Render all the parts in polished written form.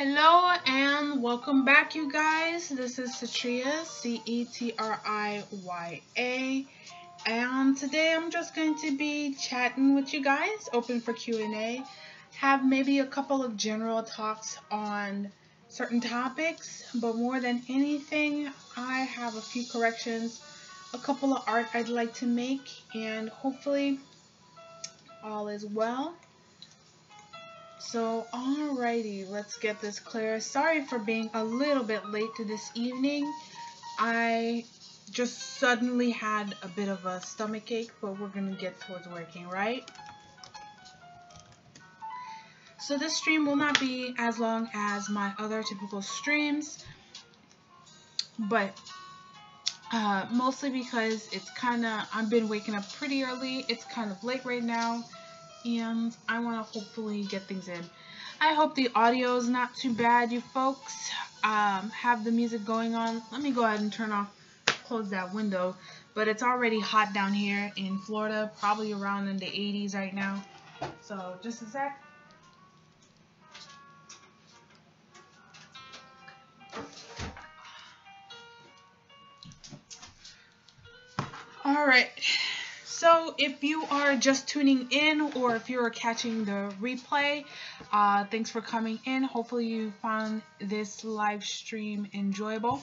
Hello and welcome back, you guys. This is Cetriya, Cetriya, and today I'm just going to be chatting with you guys, open for Q&A, have maybe a couple of general talks on certain topics, but more than anything, I have a few corrections, a couple of art I'd like to make, and hopefully all is well. So, alrighty, let's get this clear. Sorry for being a little bit late to this evening. I just suddenly had a bit of a stomach ache, but we're gonna get towards working, right? So this stream will not be as long as my other typical streams, but mostly because I've been waking up pretty early. It's kind of late right now, and I want to hopefully get things in. I hope the audio is not too bad, you folks. Have the music going on. Let me go ahead and close that window. But it's already hot down here in Florida, probably around in the 80s right now. So just a sec. Alright. So if you are just tuning in or if you're catching the replay, thanks for coming in. Hopefully you found this live stream enjoyable.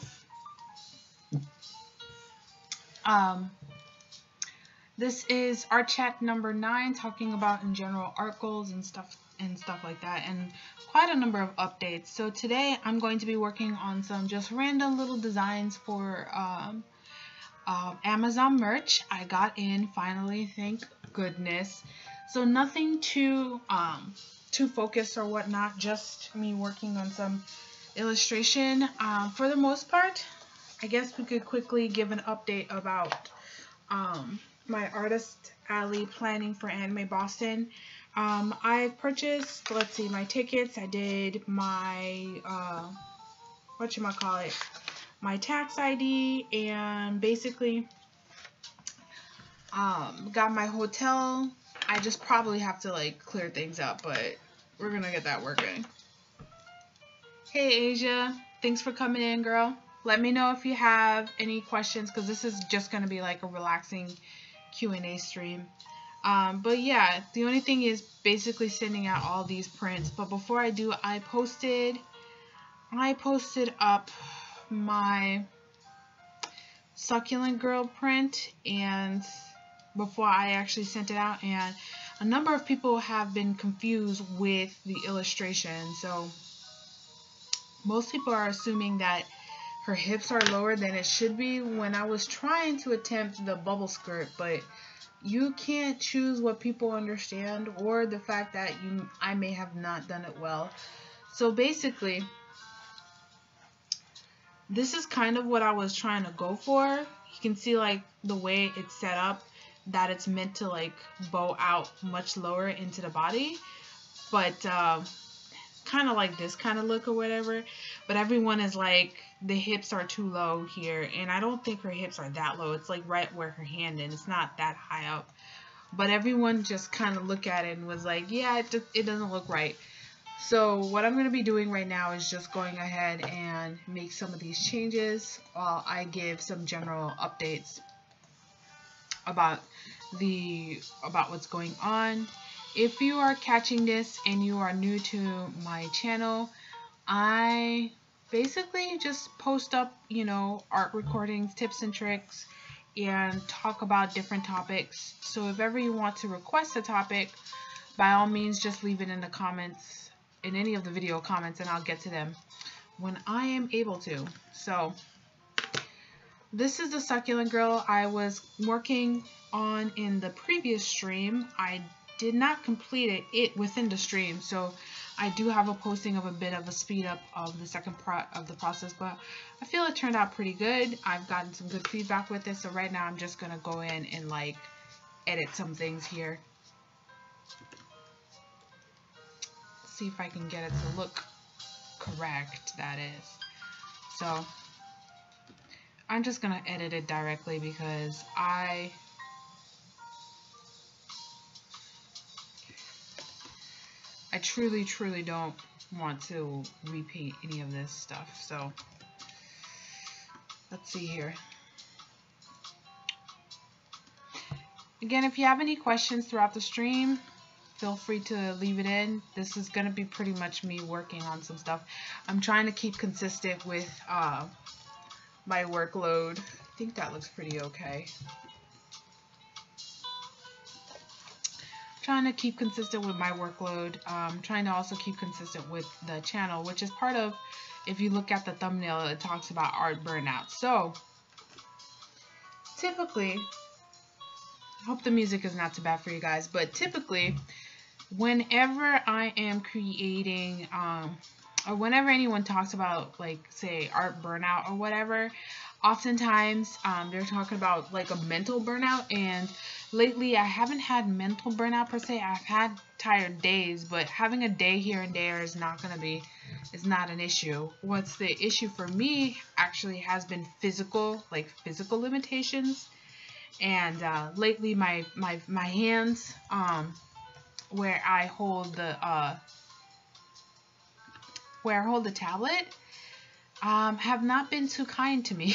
This is art chat number 9, talking about in general art goals and stuff like that, and quite a number of updates. So today I'm going to be working on some just random little designs for Amazon merch. I got in finally, thank goodness. So nothing too focused or whatnot, just me working on some illustration. For the most part, I guess we could quickly give an update about my artist alley planning for Anime Boston. I purchased, let's see, my tickets. I did my my tax ID, and basically got my hotel. I just probably have to like clear things up, but we're gonna get that working. Hey Asia, thanks for coming in, girl. Let me know if you have any questions, because this is just gonna be like a relaxing Q&A stream. But yeah, the only thing is basically sending out all these prints. But before I do, I posted up my succulent girl print, and before I actually sent it out, and a number of people have been confused with the illustration. So most people are assuming that her hips are lower than it should be when I was trying to attempt the bubble skirt, but you can't choose what people understand or the fact that I may have not done it well. So basically, this is kind of what I was trying to go for. You can see like the way it's set up, that it's meant to like bow out much lower into the body, but kind of like this kind of look or whatever. But everyone is like, the hips are too low here, and I don't think her hips are that low. It's like right where her hand is. It's not that high up. But everyone just kind of looked at it and was like, yeah, it doesn't look right. So what I'm going to be doing right now is just going ahead and make some of these changes while I give some general updates about what's going on. If you are catching this and you are new to my channel, I basically just post up, art recordings, tips and tricks, and talk about different topics. So if ever you want to request a topic, by all means, just leave it in the comments, in any of the video comments, and I'll get to them when I am able to. So this is the succulent girl I was working on in the previous stream. I did not complete it within the stream, so I do have a posting of a bit of a speed up of the second part of the process, but I feel it turned out pretty good. I've gotten some good feedback with it, so right now I'm just gonna go in and like edit some things here. See if I can get it to look correct, that is. So I'm just gonna edit it directly because I truly don't want to repaint any of this stuff. So let's see here. Again, if you have any questions throughout the stream, feel free to leave it in. This is going to be pretty much me working on some stuff. I'm trying to keep consistent with my workload. I think that looks pretty okay. Trying to keep consistent with my workload. Trying to also keep consistent with the channel, which is part of, if you look at the thumbnail, it talks about art burnout. So typically, I hope the music is not too bad for you guys, but typically whenever I am creating or whenever anyone talks about, like, say, art burnout or whatever, oftentimes they're talking about like a mental burnout. And lately I haven't had mental burnout per se. I've had tired days, but having a day here and there is not an issue. What's the issue for me actually has been physical limitations. And lately my hands, where I hold the tablet, have not been too kind to me.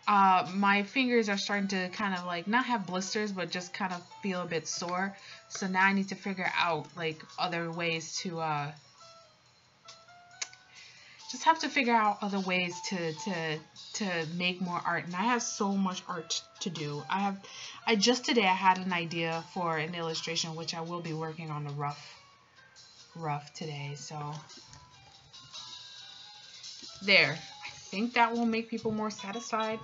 My fingers are starting to kind of like not have blisters, but just kind of feel a bit sore. So now I need to figure out like other ways to just have to figure out other ways to make more art. And I have so much art to do. Just today I had an idea for an illustration, which I will be working on the rough today. So there, I think that will make people more satisfied.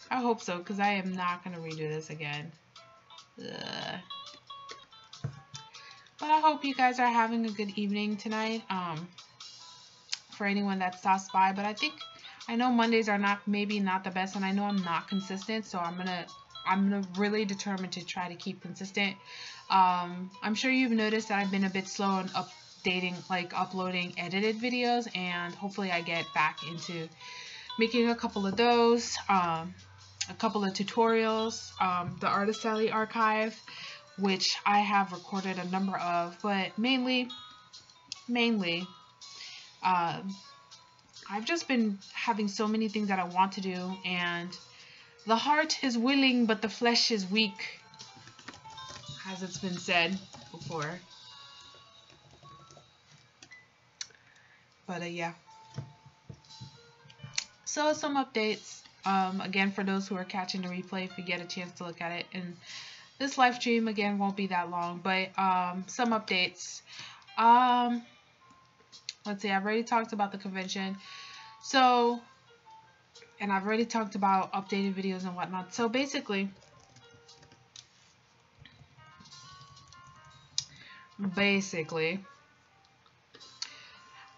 I hope so, because I am not going to redo this again. Ugh. But I hope you guys are having a good evening tonight. For anyone that stops by, but I know Mondays are maybe not the best, and I know I'm not consistent, so I'm gonna really determined to try to keep consistent. I'm sure you've noticed that I've been a bit slow on uploading edited videos, and hopefully I get back into making a couple of those, a couple of tutorials, the Artist Alley archive, which I have recorded a number of, but mainly I've just been having so many things that I want to do, and the heart is willing, but the flesh is weak, as it's been said before. But yeah. So some updates. Again, for those who are catching the replay, if you get a chance to look at it, and this live stream again won't be that long, but some updates. Let's see, I've already talked about the convention. So, and I've already talked about updated videos and whatnot. So basically,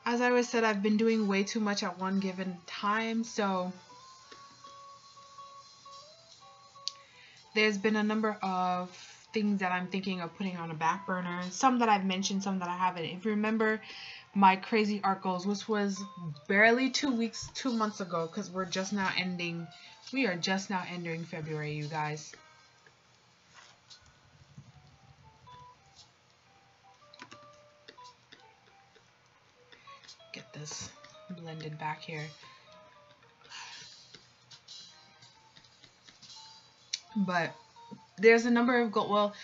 as I always said, I've been doing way too much at one given time. So there's been a number of things that I'm thinking of putting on a back burner. Some that I've mentioned, some that I haven't. If you remember my crazy art goals, which was barely 2 months ago, because we are just now ending February, you guys. Get this blended back here. But there's a number of goals. Well,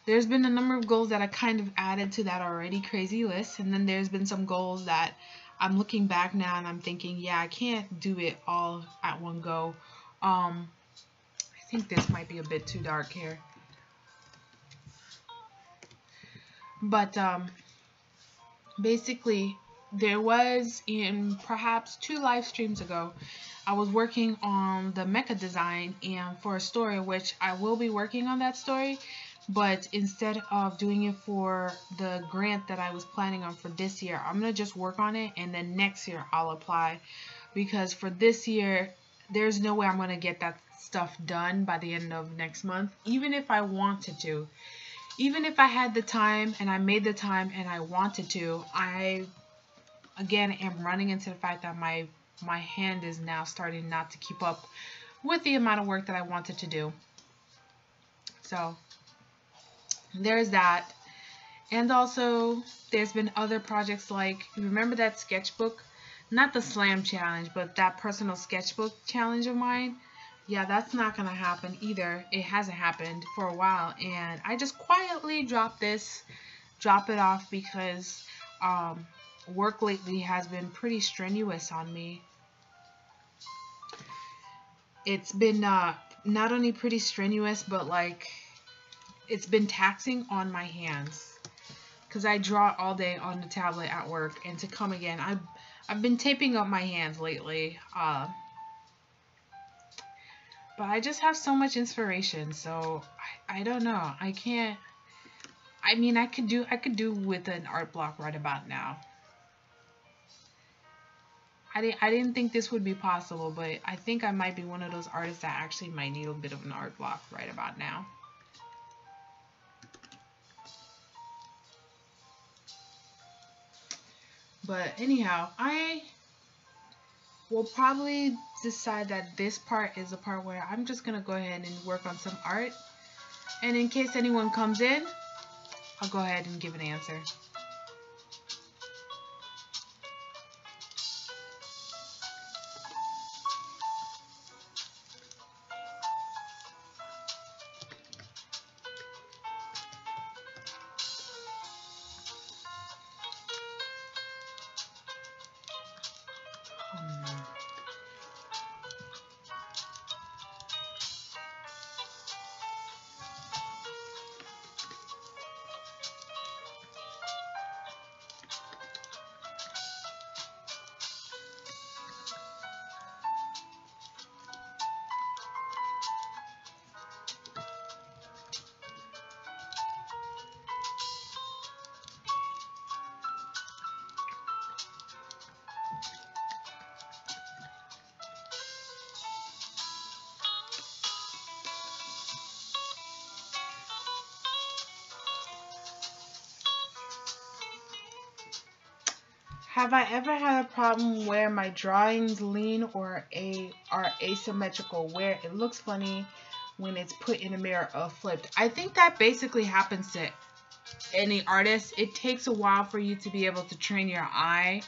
there's been a number of goals that I kind of added to that already crazy list, and then there's been some goals that I'm looking back now and I'm thinking, yeah, I can't do it all at one go. I think this might be a bit too dark here. But basically, there was, in perhaps 2 live streams ago, I was working on the mecha design and for a story, which I will be working on that story, but instead of doing it for the grant that I was planning on for this year, I'm going to just work on it, and then next year I'll apply, because for this year there's no way I'm going to get that stuff done by the end of next month, even if I wanted to. Even if I had the time and I made the time and I wanted to, I again am running into the fact that my hand is now starting not to keep up with the amount of work that I wanted to do. So there's that. And also, there's been other projects like, you remember that sketchbook? Not the slam challenge, but that personal sketchbook challenge of mine? Yeah, that's not going to happen either. It hasn't happened for a while. And I just quietly drop it off because work lately has been pretty strenuous on me. It's been not only pretty strenuous, but like it's been taxing on my hands. Because I draw all day on the tablet at work, and to come again, I've been taping up my hands lately. But I just have so much inspiration, so I don't know. I can't. I mean, I could do with an art block right about now. I didn't think this would be possible, but I think I might be one of those artists that actually might need a bit of an art block right about now. But anyhow, I will probably decide that this part is a part where I'm just going to go ahead and work on some art. And in case anyone comes in, I'll go ahead and give an answer. Have I ever had a problem where my drawings lean or are asymmetrical, where it looks funny when it's put in a mirror or flipped? I think that basically happens to any artist. It takes a while for you to be able to train your eye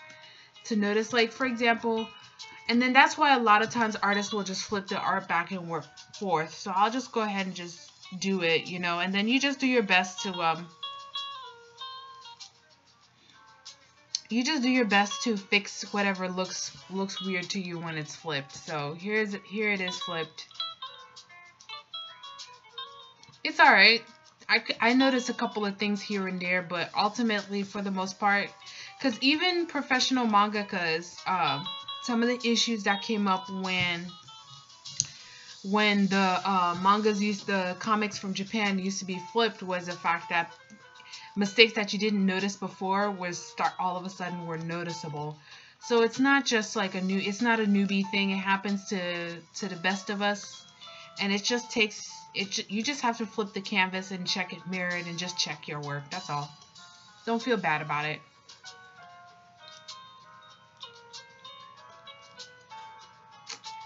to notice, like, for example, and then that's why a lot of times artists will just flip the art back and forth. So I'll just go ahead and just do it, you know, and then you just do your best to fix whatever looks weird to you when it's flipped. So here it is flipped. It's alright. I noticed a couple of things here and there, but ultimately, for the most part, because even professional mangakas, some of the issues that came up when the comics from Japan used to be flipped was the fact that mistakes that you didn't notice before all of a sudden were noticeable. So it's not just like it's not a newbie thing. It happens to the best of us, and it just takes you just have to flip the canvas and check it mirrored and just check your work. That's all. Don't feel bad about it.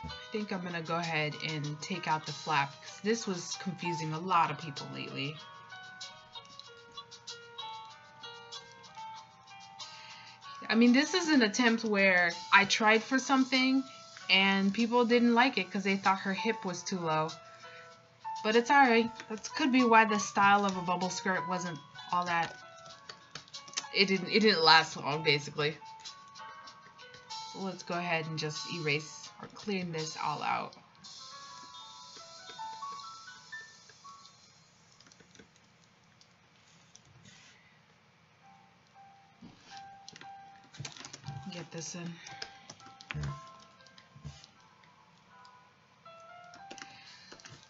I think I'm gonna go ahead and take out the flap because this was confusing a lot of people lately. I mean, this is an attempt where I tried for something and people didn't like it because they thought her hip was too low. But it's alright. That could be why the style of a bubble skirt wasn't all that. It didn't last long, basically. So let's go ahead and just erase or clean this all out. Get this in.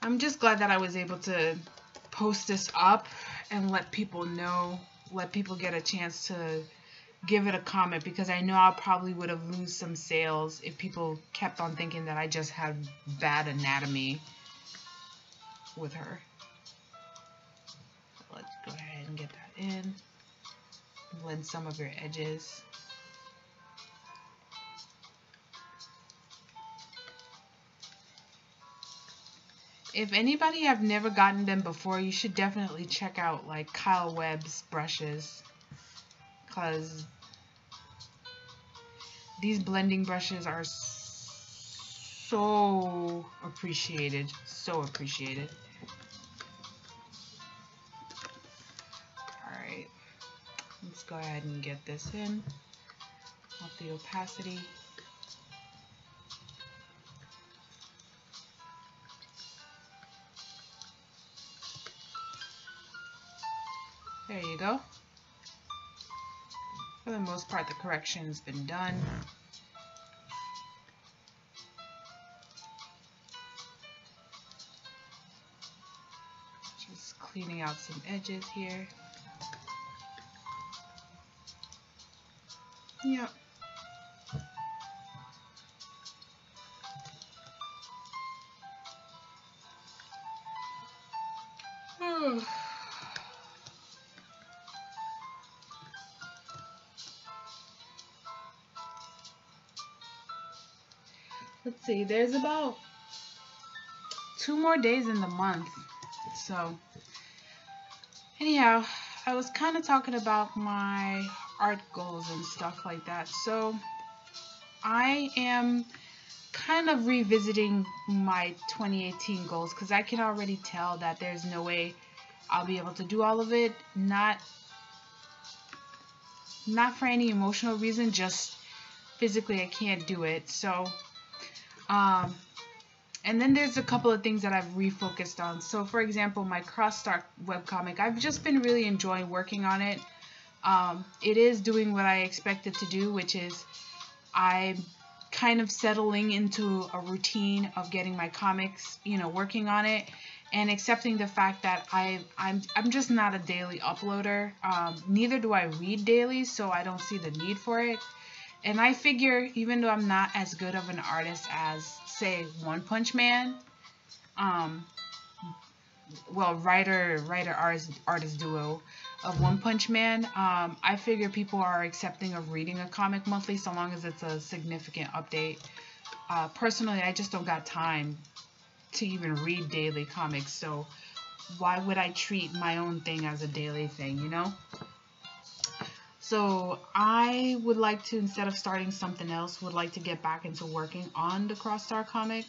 I'm just glad that I was able to post this up and let people know, let people get a chance to give it a comment, because I know I probably would have lost some sales if people kept on thinking that I just had bad anatomy with her. Let's go ahead and get that in. Blend some of your edges. If anybody have never gotten them before, you should definitely check out like Kyle Webb's brushes, because these blending brushes are so appreciated, so appreciated. Alright, let's go ahead and get this in off the opacity. There you go. For the most part, the correction's been done. Just cleaning out some edges here. Yep. Let's see, there's about 2 more days in the month. So, anyhow, I was kind of talking about my art goals and stuff like that. So, I am kind of revisiting my 2018 goals because I can already tell that there's no way I'll be able to do all of it. Not for any emotional reason, just physically I can't do it. So, and then there's a couple of things that I've refocused on. So, for example, my cross-start webcomic, I've just been really enjoying working on it. It is doing what I expect it to do, which is I'm kind of settling into a routine of getting my comics, you know, working on it, and accepting the fact that I'm just not a daily uploader. Neither do I read daily, so I don't see the need for it. And I figure, even though I'm not as good of an artist as, say, One Punch Man, well, writer artist duo of One Punch Man, I figure people are accepting of reading a comic monthly so long as it's a significant update. Personally, I just don't got time to even read daily comics, so why would I treat my own thing as a daily thing, you know? So I would like to, instead of starting something else, would like to get back into working on the Cross-Star comic.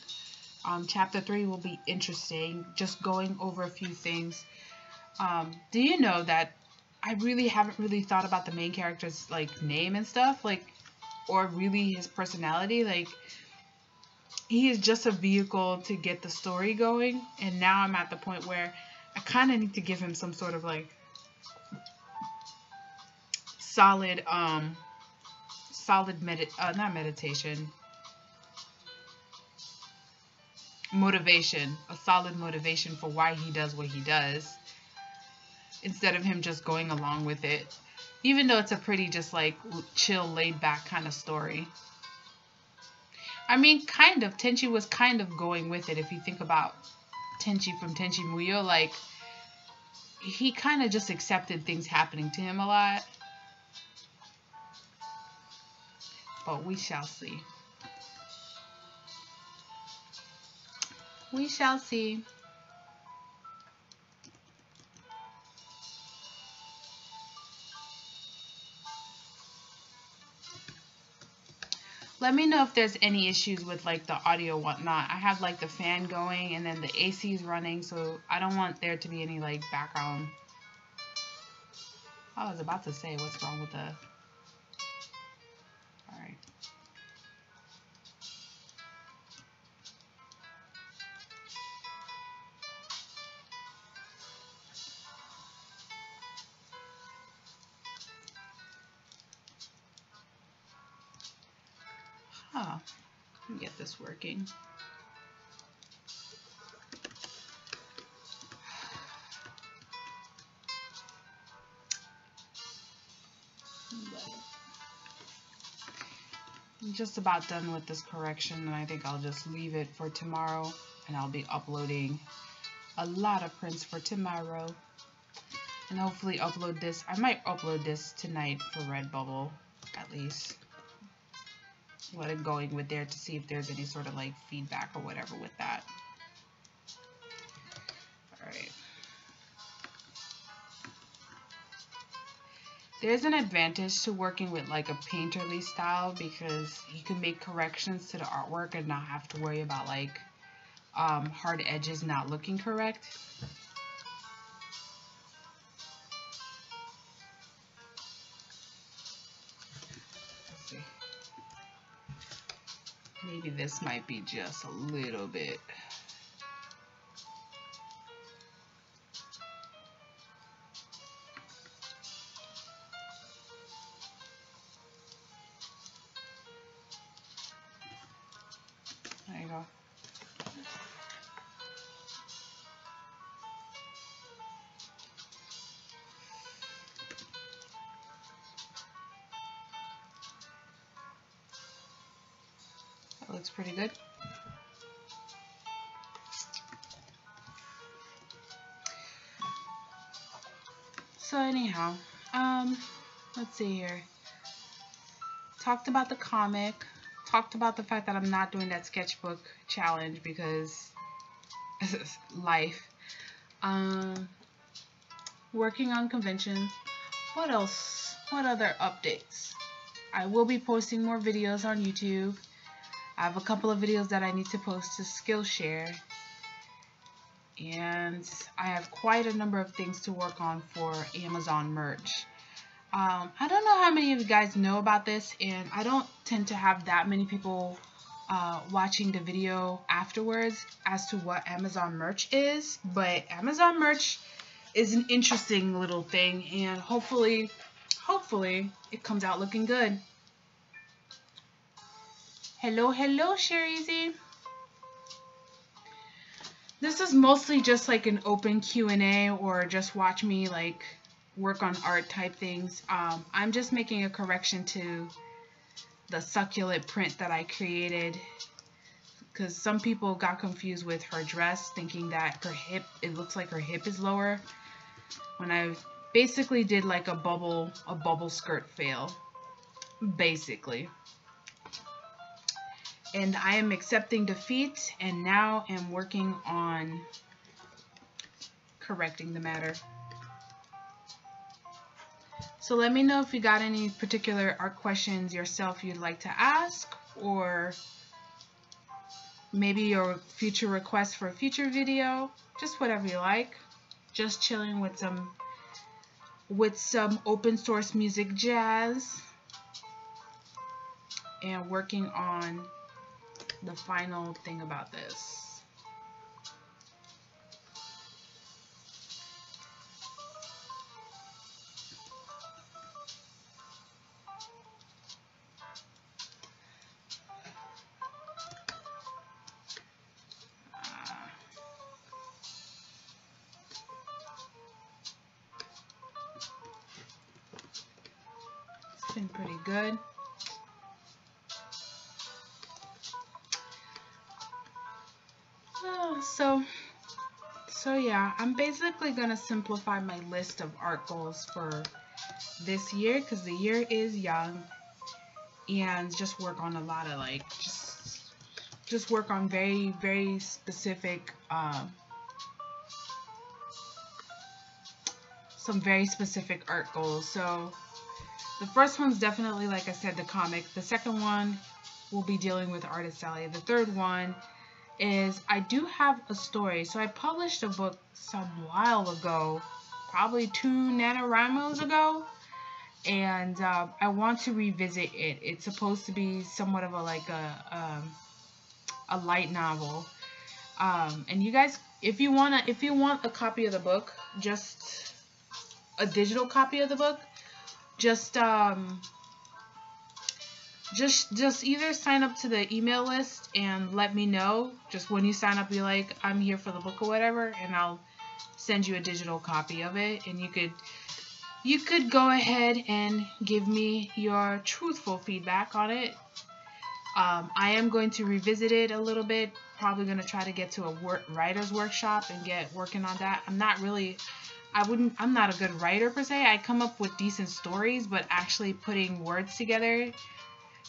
Chapter 3 will be interesting, just going over a few things. Do you know that I really haven't really thought about the main character's like name and stuff, like, or really his personality? Like, he is just a vehicle to get the story going, and now I'm at the point where I kind of need to give him some sort of like solid motivation, a solid motivation for why he does what he does, instead of him just going along with it, even though it's a pretty just like chill, laid back kind of story. I mean, kind of, Tenchi was kind of going with it. If you think about Tenchi from Tenchi Muyo, like, he kind of just accepted things happening to him a lot. But we shall see. We shall see. Let me know if there's any issues with like the audio and whatnot. I have like the fan going and then the AC is running, so I don't want there to be any like background. I was about to say, what's wrong with the... Alright. Huh. Let me get this working. I'm just about done with this correction, and I think I'll just leave it for tomorrow, and I'll be uploading a lot of prints for tomorrow, and hopefully upload this. I might upload this tonight for Redbubble, at least. Let it going with there to see if there's any sort of like feedback or whatever with that. Alright. There's an advantage to working with like a painterly style because you can make corrections to the artwork and not have to worry about like hard edges not looking correct. Let's see. Maybe this might be just a little bit. There you go. That looks pretty good. So anyhow, let's see here. Talked about the comic. Talked about the fact that I'm not doing that sketchbook challenge because life. Working on conventions. What else? What other updates? I will be posting more videos on YouTube. I have a couple of videos that I need to post to Skillshare. And I have quite a number of things to work on for Amazon merch. I don't know how many of you guys know about this, and I don't tend to have that many people watching the video afterwards as to what Amazon merch is, but Amazon merch is an interesting little thing, and hopefully it comes out looking good. Hello, Sherryzy. This is mostly just like an open Q&A or just watch me like work on art type things. I'm just making a correction to the succulent print that I created because some people got confused with her dress thinking that her hip, it looks like her hip is lower when I basically did like a bubble skirt fail basically. And I am accepting defeat and now am working on correcting the matter. So let me know if you got any particular art questions yourself you'd like to ask, or maybe your future request for a future video, just whatever you like. Just chilling with some open source music jazz and working on the final thing about this. It's been pretty good. So yeah, I'm basically gonna simplify my list of art goals for this year because the year is young, and just work on a lot of like just work on very specific some very specific art goals. So the first one's definitely, like I said, the comic. The second one will be dealing with Artist Alley. The third one is I do have a story. So I published a book some while ago, probably 2 NaNoWriMos ago, and I want to revisit it. It's supposed to be somewhat of a light novel. And you guys, if you want a copy of the book, just a digital copy of the book, just either sign up to the email list and let me know. Just when you sign up, be like, I'm here for the book or whatever, and I'll send you a digital copy of it. And you could go ahead and give me your truthful feedback on it. I am going to revisit it a little bit. Probably going to try to get to a writer's workshop and get working on that. I'm not a good writer per se. I come up with decent stories, but actually putting words together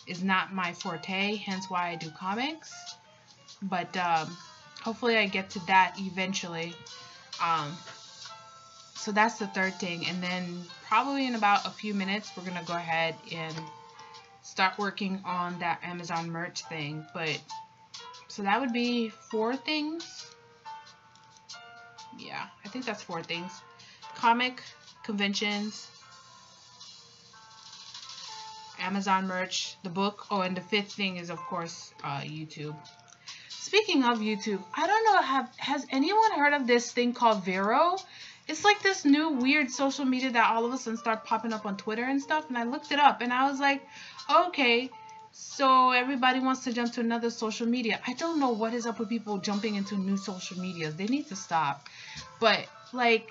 is not my forte, hence why I do comics. But hopefully I get to that eventually. So that's the third thing. And then probably in about a few minutes, we're going to go ahead and start working on that Amazon merch thing. But so that would be 4 things. Yeah, I think that's 4 things. Comic, conventions, Amazon merch, the book. Oh, and the 5th thing is, of course, YouTube. Speaking of YouTube, I don't know, has anyone heard of this thing called Vero? It's like this new weird social media that all of a sudden start popping up on Twitter and stuff. And I looked it up and I was like, okay, so everybody wants to jump to another social media. I don't know what is up with people jumping into new social medias. They need to stop. But like,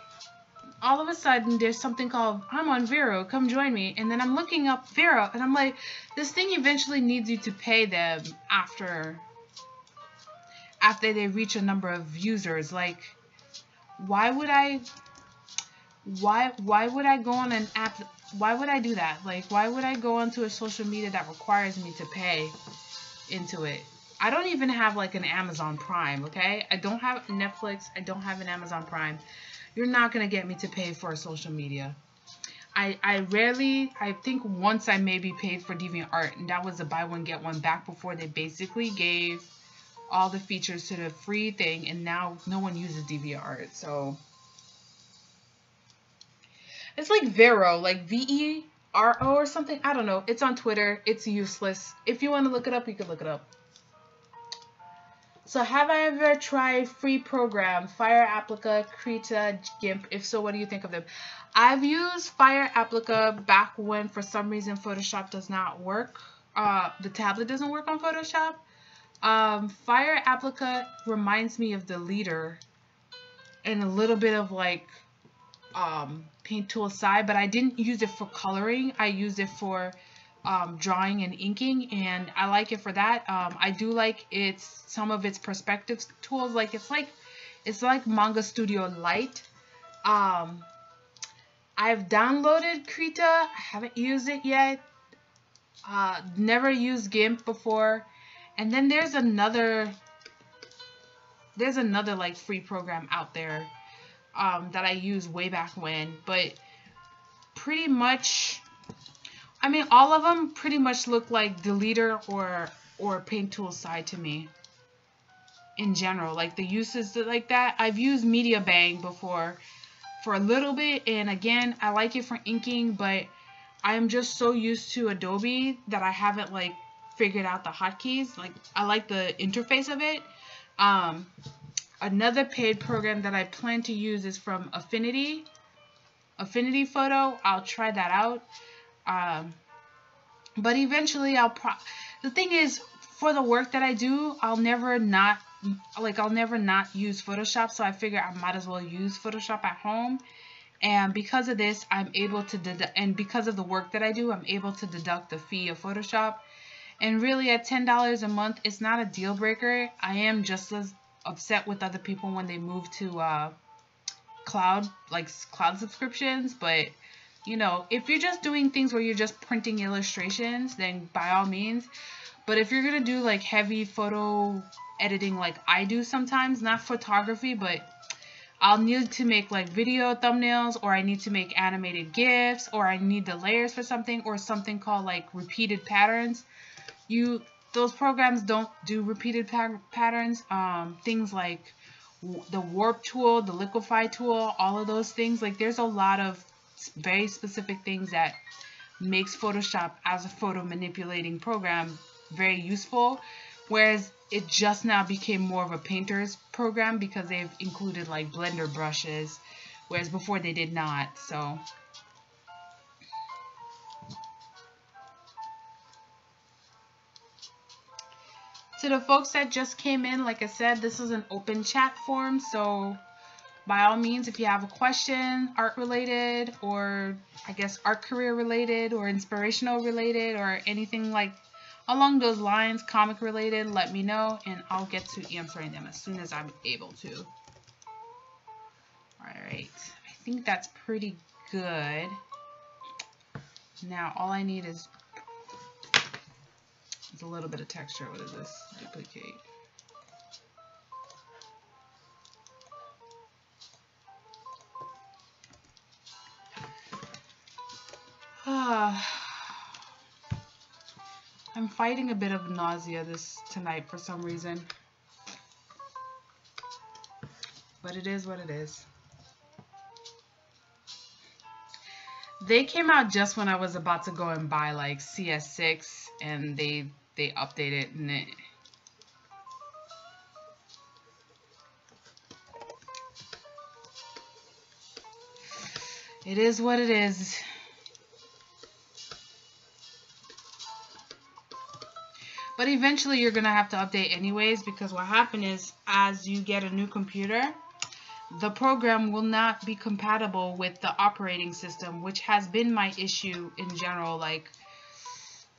all of a sudden there's something called, I'm on Vero, come join me. And then I'm looking up Vero and I'm like, this thing eventually needs you to pay them after they reach a number of users. Like, why would I go on an app? Why would I do that? Like, why would I go onto a social media that requires me to pay into it? I don't even have like an Amazon Prime, okay? I don't have Netflix. I don't have an Amazon Prime. You're not going to get me to pay for a social media. I think once I maybe paid for DeviantArt, and that was a buy one get one back before they basically gave all the features to the free thing, and now no one uses DeviantArt. So it's like Vero, like Vero or something. I don't know. It's on Twitter. It's useless. If you want to look it up, you can look it up. So have I ever tried free program, Fire Applica, Krita, GIMP? If so, what do you think of them? I've used Fire Applica back when for some reason Photoshop does not work. The tablet doesn't work on Photoshop. Fire Applica reminds me of the Leader and a little bit of like Paint Tool Sci, but I didn't use it for coloring. I used it for drawing and inking, and I like it for that. I do like some of its perspective tools. Like it's like Manga Studio Lite. I've downloaded Krita. I haven't used it yet. Never used GIMP before. And then there's another like free program out there that I used way back when, but pretty much, I mean, all of them pretty much look like the Leader or Paint Tool Sci to me in general. Like the uses like that. I've used Media Bang before for a little bit, and again, I like it for inking, but I'm just so used to Adobe that I haven't like figured out the hotkeys. Like I like the interface of it. Another paid program that I plan to use is from Affinity Photo. I'll try that out. But eventually the thing is, for the work that I do, I'll never not use Photoshop, so I figure I might as well use Photoshop at home. And because of this, I'm able to and because of the work that I do, I'm able to deduct the fee of Photoshop. And really, at $10 a month, it's not a deal breaker. I am just as upset with other people when they move to cloud subscriptions, but you know, if you're just doing things where you're just printing illustrations, then by all means. But if you're gonna do like heavy photo editing like I do sometimes, not photography, but I'll need to make like video thumbnails, or I need to make animated GIFs, or I need the layers for something, or something called like repeated patterns. Those programs don't do repeated patterns. Things like the warp tool, the liquify tool, all of those things. Like there's a lot of very specific things that makes Photoshop as a photo manipulating program very useful, whereas it just now became more of a painter's program because they've included like Blender brushes, whereas before they did not. So to the folks that just came in, like I said, this is an open chat forum, so by all means, if you have a question, art related, or I guess art career related, or inspirational related, or anything like along those lines, comic related, let me know and I'll get to answering them as soon as I'm able to. Alright, I think that's pretty good. Now all I need is a little bit of texture. What is this? Duplicate. I'm fighting a bit of nausea tonight for some reason. But it is what it is. They came out just when I was about to go and buy like CS6, and they updated and it is what it is. But eventually you're gonna have to update anyways, because what happened is, as you get a new computer, the program will not be compatible with the operating system, which has been my issue in general. Like,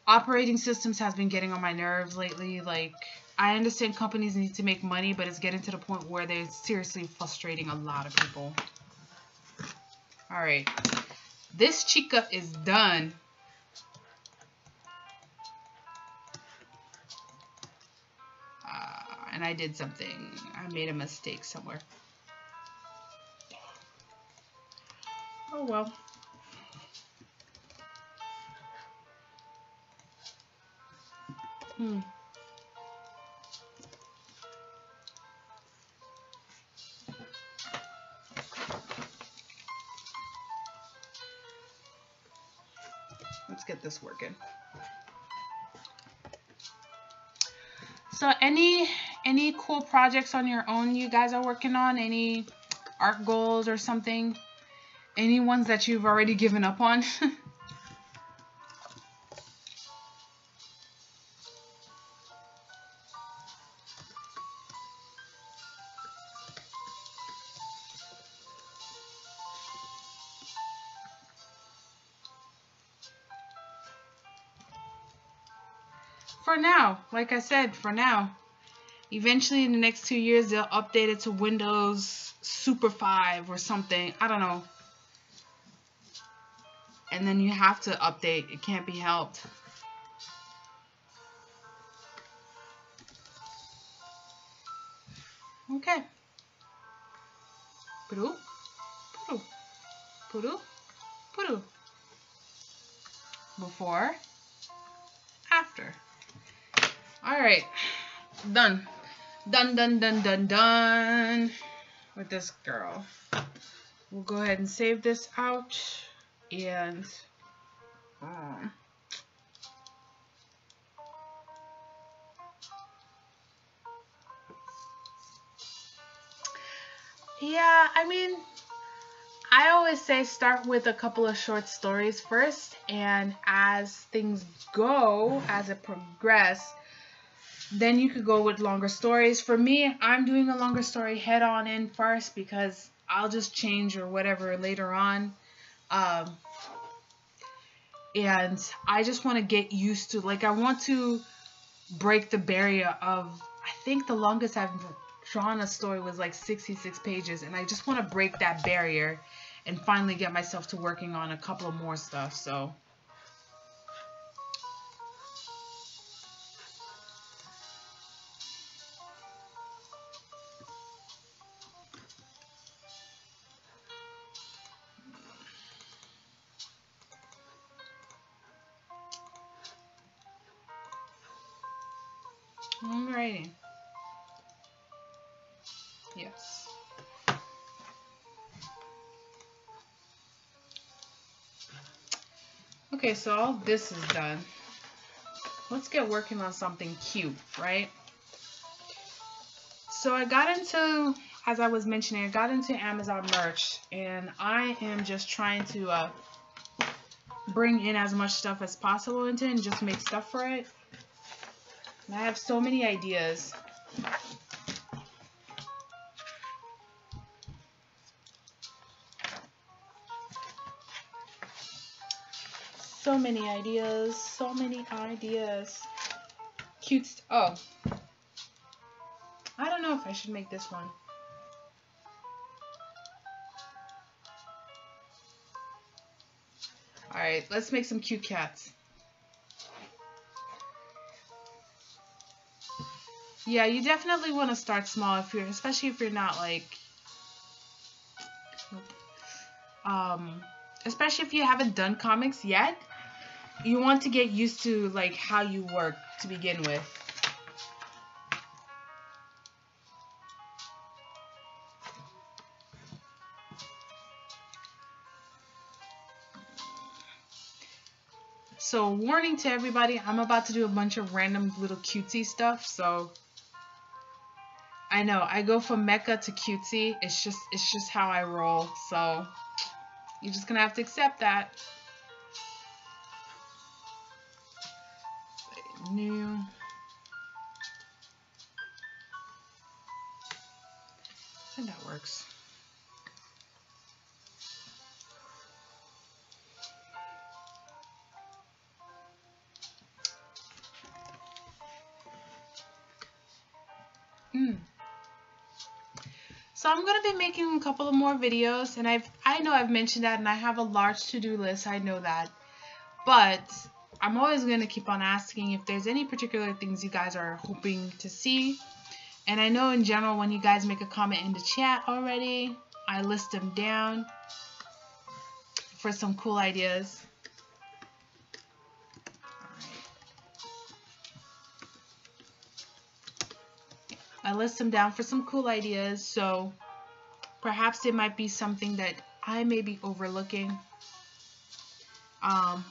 operating systems has been getting on my nerves lately. Like, I understand companies need to make money, but it's getting to the point where they're seriously frustrating a lot of people. Alright, this chica is done. And I did something. I made a mistake somewhere. Oh well. Let's get this working. So any cool projects on your own you guys are working on? Any art goals or something? Any ones that you've already given up on? For now, like I said, for now. Eventually, in the next 2 years, they'll update it to Windows Super 5 or something. I don't know. And then you have to update. It can't be helped. Okay. Puru, puru, puru, puru. Before, after. Alright. Done. Done, done, done, done, done with this girl. We'll go ahead and save this out. And yeah, I mean, I always say start with a couple of short stories first, and as things go, as it progresses, then you could go with longer stories. For me, I'm doing a longer story head on in first, because I'll just change or whatever later on. And I just want to get used to, like, I want to break the barrier of, I think the longest I've drawn a story was like 66 pages, and I just want to break that barrier and finally get myself to working on a couple of more stuff. So alrighty. Yes. Okay, so all this is done. Let's get working on something cute, right? So I got into, as I was mentioning, I got into Amazon merch, and I am just trying to bring in as much stuff as possible into it and just make stuff for it. And I have so many ideas. So many ideas, so many ideas. Cute. Oh, I don't know if I should make this one. Alright, let's make some cute cats. Yeah, you definitely want to start small, if you're, especially if you're not like, especially if you haven't done comics yet. you want to get used to like how you work to begin with. So warning to everybody, I'm about to do a bunch of random little cutesy stuff, so I know I go from mecha to cutesy. It's just how I roll, so you're just gonna have to accept that. New. I think that works. So I'm gonna be making a couple of more videos, and I know I've mentioned that, and I have a large to-do list. I know that, but I'm always gonna keep on asking if there's any particular things you guys are hoping to see. And I know in general when you guys make a comment in the chat already, I list them down for some cool ideas. I list them down for some cool ideas, so perhaps it might be something that I may be overlooking. I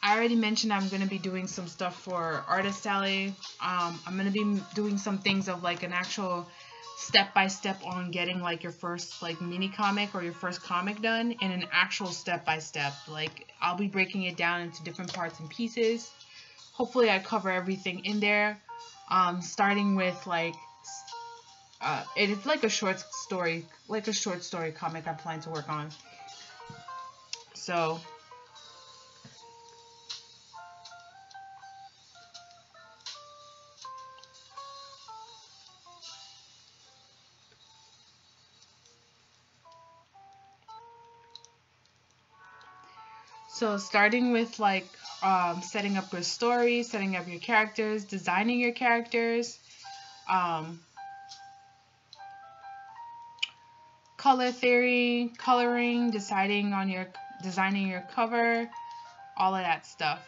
already mentioned I'm going to be doing some stuff for Artist Alley. I'm going to be doing some things of like an actual step-by-step on getting like your first like mini comic or your first comic done, and an actual step-by-step. Like I'll be breaking it down into different parts and pieces. Hopefully I cover everything in there. Starting with like it's like a short story comic I plan to work on. So starting with like setting up your story, setting up your characters, designing your characters, color theory, coloring, deciding on designing your cover, all of that stuff.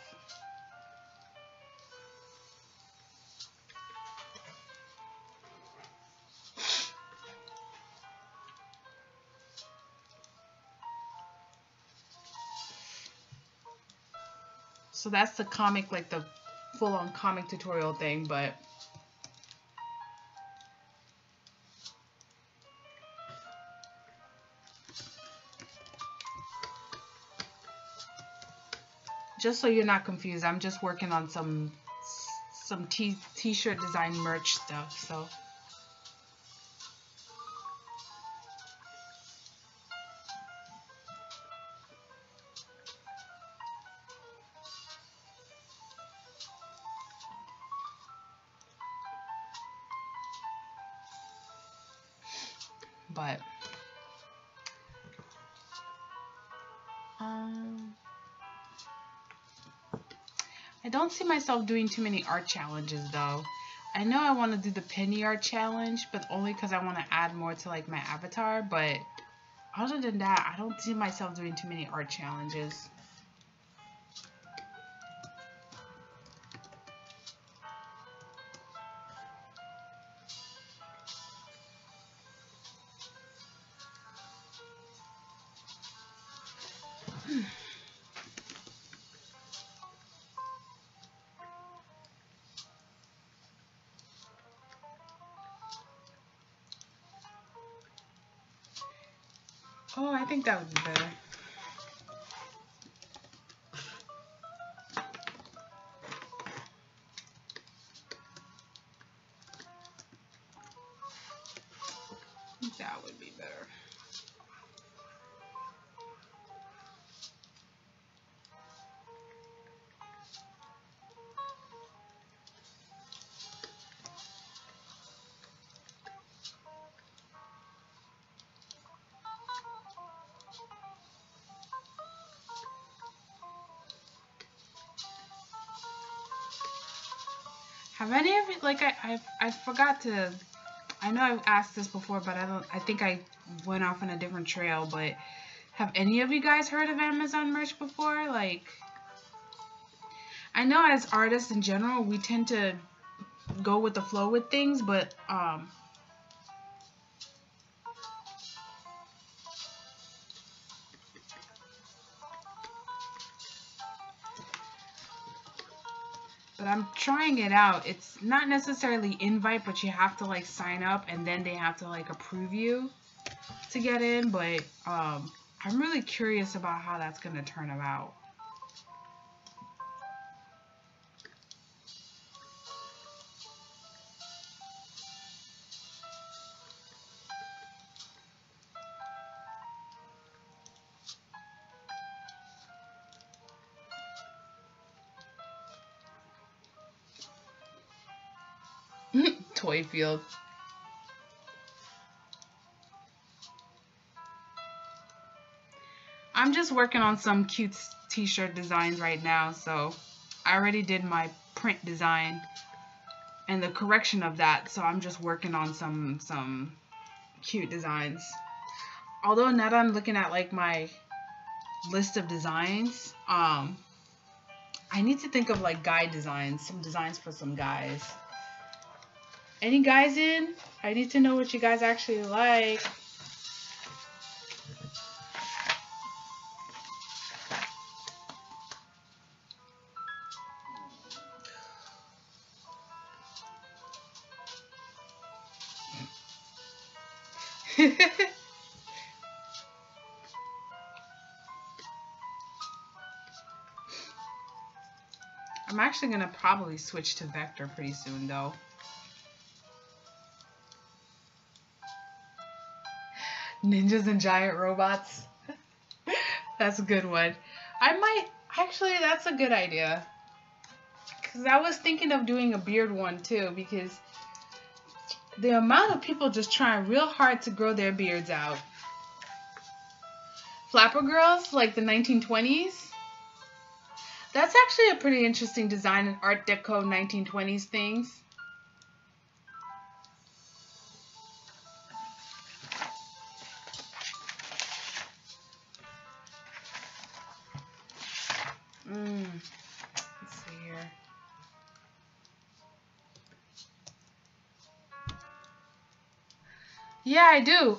So that's the comic, like the full-on comic tutorial thing, but just so you're not confused, I'm just working on some t-shirt design merch stuff, so. But I don't see myself doing too many art challenges though. I know I want to do the penny art challenge, but only because I want to add more to like my avatar, but other than that, I don't see myself doing too many art challenges. Oh, I think that would be better. That would be better. Have any of it, like I forgot to, I know I've asked this before, but I think I went off on a different trail, but Have any of you guys heard of Amazon merch before? Like, I know as artists in general, we tend to go with the flow with things, but I'm trying it out. It's not necessarily invite, but you have to like sign up and then they have to like approve you to get in. But I'm really curious about how that's gonna turn out. Toy field. I'm just working on some cute t-shirt designs right now, so I already did my print design and the correction of that, so I'm just working on some cute designs. Although now that I'm looking at like my list of designs, I need to think of like guy designs, some designs for some guys. Any guys in? I need to know what you guys actually like. I'm actually gonna probably switch to vector pretty soon though. Ninjas and giant robots. That's a good one. Actually, that's a good idea. Because I was thinking of doing a beard one too, because the amount of people just trying real hard to grow their beards out. Flapper girls, like the 1920s. That's actually a pretty interesting design in Art Deco 1920s things. Let's see here. Yeah, I do.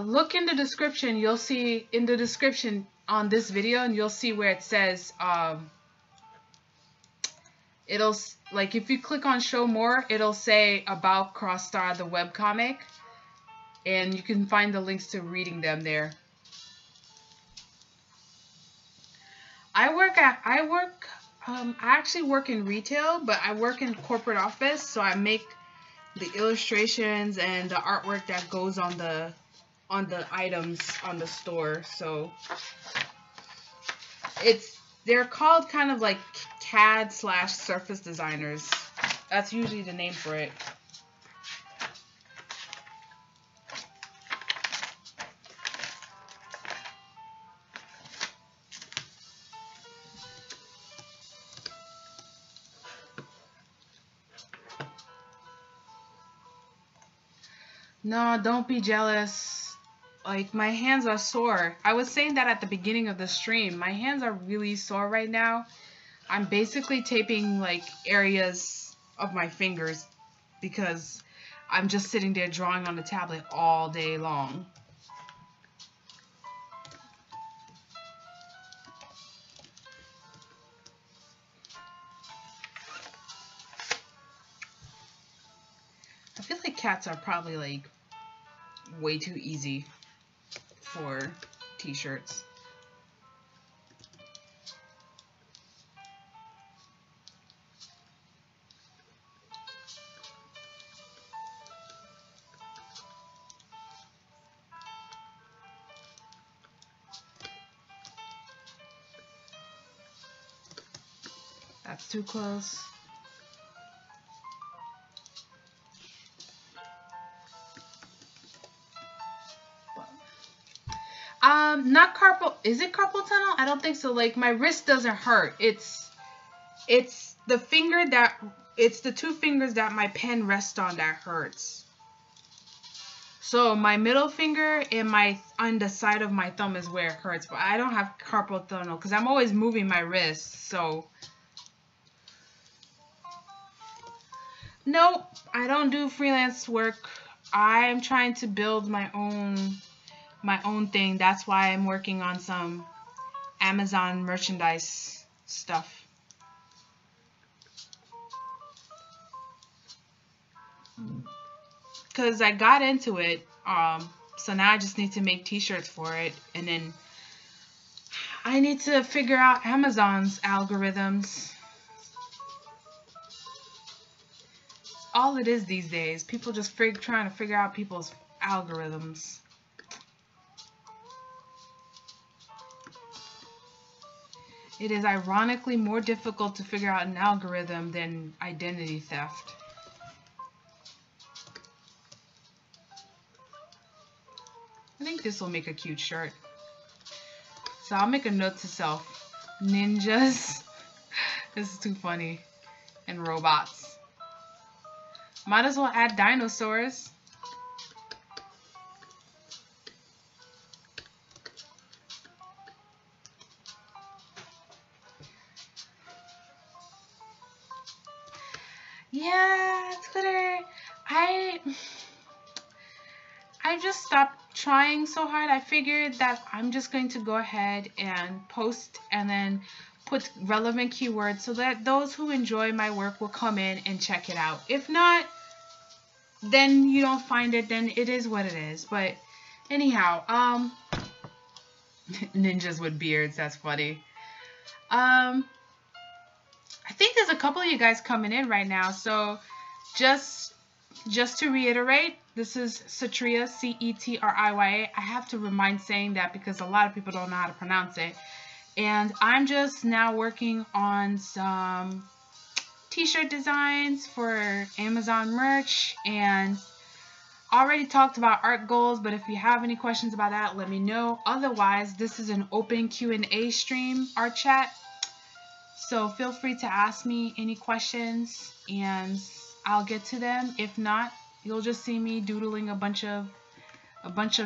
Look in the description. You'll see in the description on this video, and you'll see where it says, it'll, like, if you click on show more, it'll say about Crossstar, the webcomic, and you can find the links to reading them there. I actually work in retail, but I work in corporate office, so I make the illustrations and the artwork that goes on the items on the store. So they're called kind of like CAD / surface designers. That's usually the name for it. No, don't be jealous. Like, my hands are sore. I was saying that at the beginning of the stream. My hands are really sore right now. I'm basically taping, like, areas of my fingers because I'm just sitting there drawing on the tablet all day long. I feel like cats are probably, like, way too easy for t-shirts. That's too close. Not carpal. Is it carpal tunnel? I don't think so. Like, my wrist doesn't hurt. It's the finger that, it's the two fingers that my pen rests on that hurts. So my middle finger and my on the side of my thumb is where it hurts, but I don't have carpal tunnel because I'm always moving my wrist. So nope, I don't do freelance work. I'm trying to build my own thing. That's why I'm working on some Amazon merchandise stuff. Because I got into it, so now I just need to make t-shirts for it, and then I need to figure out Amazon's algorithms. All it is these days, people just trying to figure out people's algorithms. It is ironically more difficult to figure out an algorithm than identity theft. I think this will make a cute shirt. So I'll make a note to self. Ninjas. This is too funny. And robots. Might as well add dinosaurs. Yeah, Twitter. I just stopped trying so hard. I figured that I'm just going to go ahead and post and then put relevant keywords so that those who enjoy my work will come in and check it out. If not, then you don't find it, then it is what it is. But anyhow, ninjas with beards, that's funny. I think there's a couple of you guys coming in right now, so just to reiterate, this is Cetriya, C-E-T-R-I-Y-A. I have to remind saying that because a lot of people don't know how to pronounce it. And I'm just now working on some t-shirt designs for Amazon merch, and already talked about art goals, but if you have any questions about that, let me know. Otherwise, this is an open Q&A stream, art chat. So feel free to ask me any questions and I'll get to them. If not, you'll just see me doodling a bunch of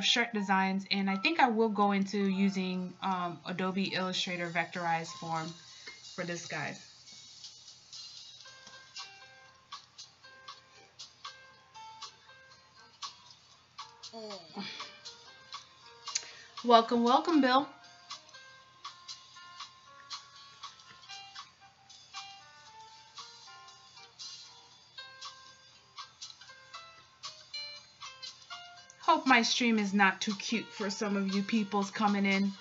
shirt designs, and I think I will go into using Adobe Illustrator vectorized form for this, guys. Welcome, welcome, Bill. Hope my stream is not too cute for some of you peoples coming in.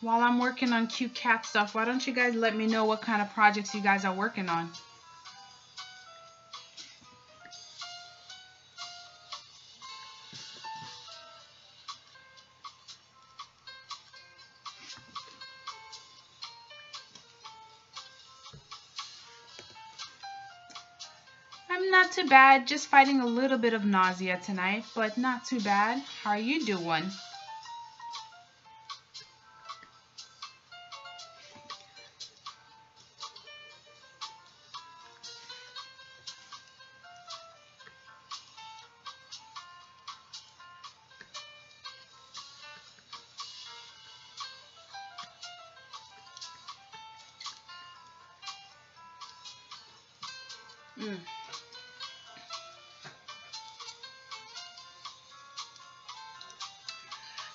While I'm working on cute cat stuff, why don't you guys let me know what kind of projects you guys are working on? I'm not too bad, just fighting a little bit of nausea tonight, but not too bad. How are you doing?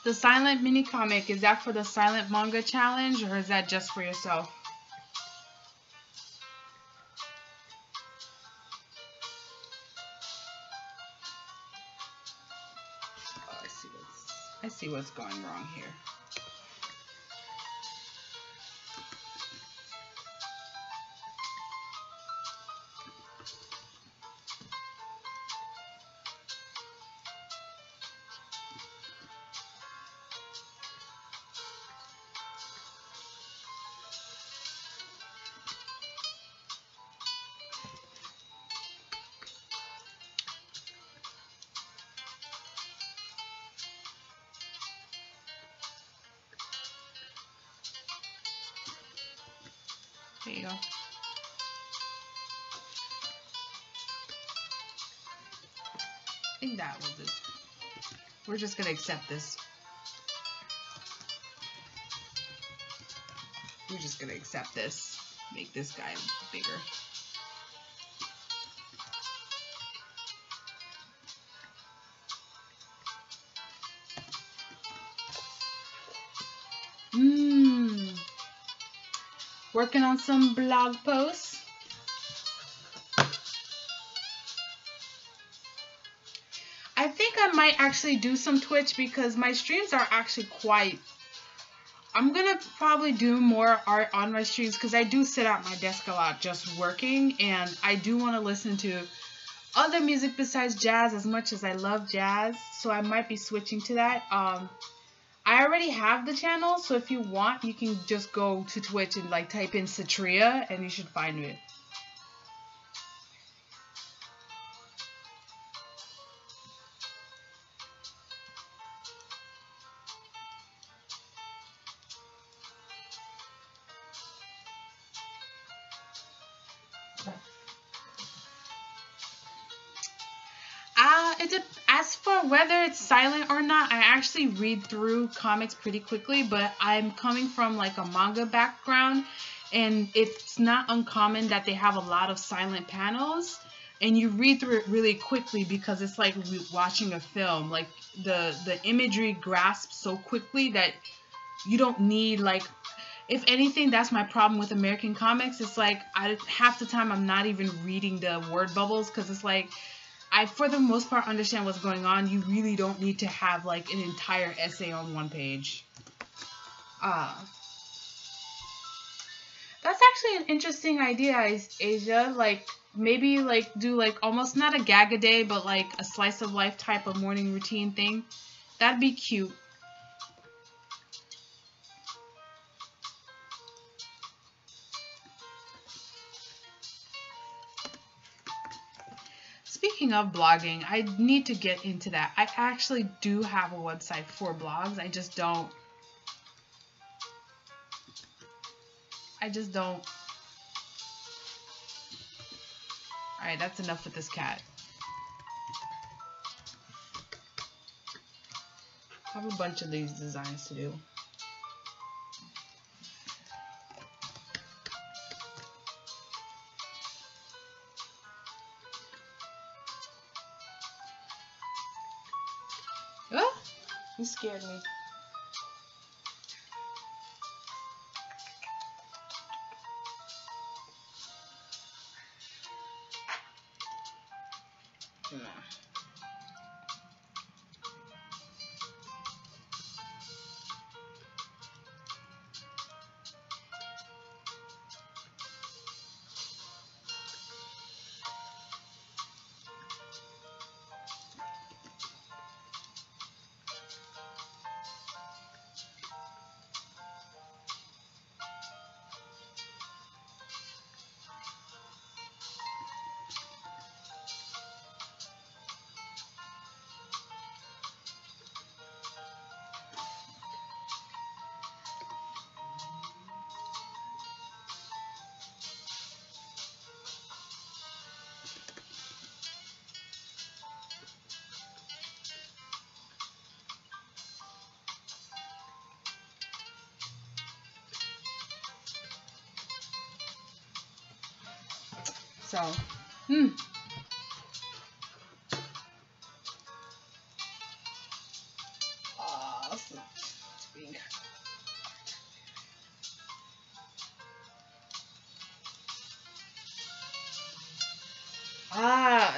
The silent mini comic, is that for the silent manga challenge or is that just for yourself? Oh, I see what's going wrong here. There you go. I think that will do. We're just gonna accept this. We're just gonna accept this. Make this guy bigger. Working on some blog posts. I think I might actually do some Twitch because my streams are actually quite... I'm gonna probably do more art on my streams because I do sit at my desk a lot just working, and I do want to listen to other music besides jazz as much as I love jazz, so I might be switching to that. I already have the channel, so if you want, you can just go to Twitch and like type in Satria and you should find it. As for whether it's silent or not, I actually read through comics pretty quickly, but I'm coming from like a manga background, and it's not uncommon that they have a lot of silent panels, and you read through it really quickly because it's like watching a film. Like the imagery grasps so quickly that you don't need like... If anything, that's my problem with American comics. It's like half the time I'm not even reading the word bubbles because it's like... I, for the most part, understand what's going on. You really don't need to have, like, an entire essay on one page. That's actually an interesting idea, Asia. Like, maybe, like, do, like, almost not a gag a day, but, like, a slice of life type of morning routine thing. That'd be cute. Speaking of blogging, I need to get into that. I actually do have a website for blogs. I just don't. Alright, that's enough with this cat. I have a bunch of these designs to do. You scared me. So,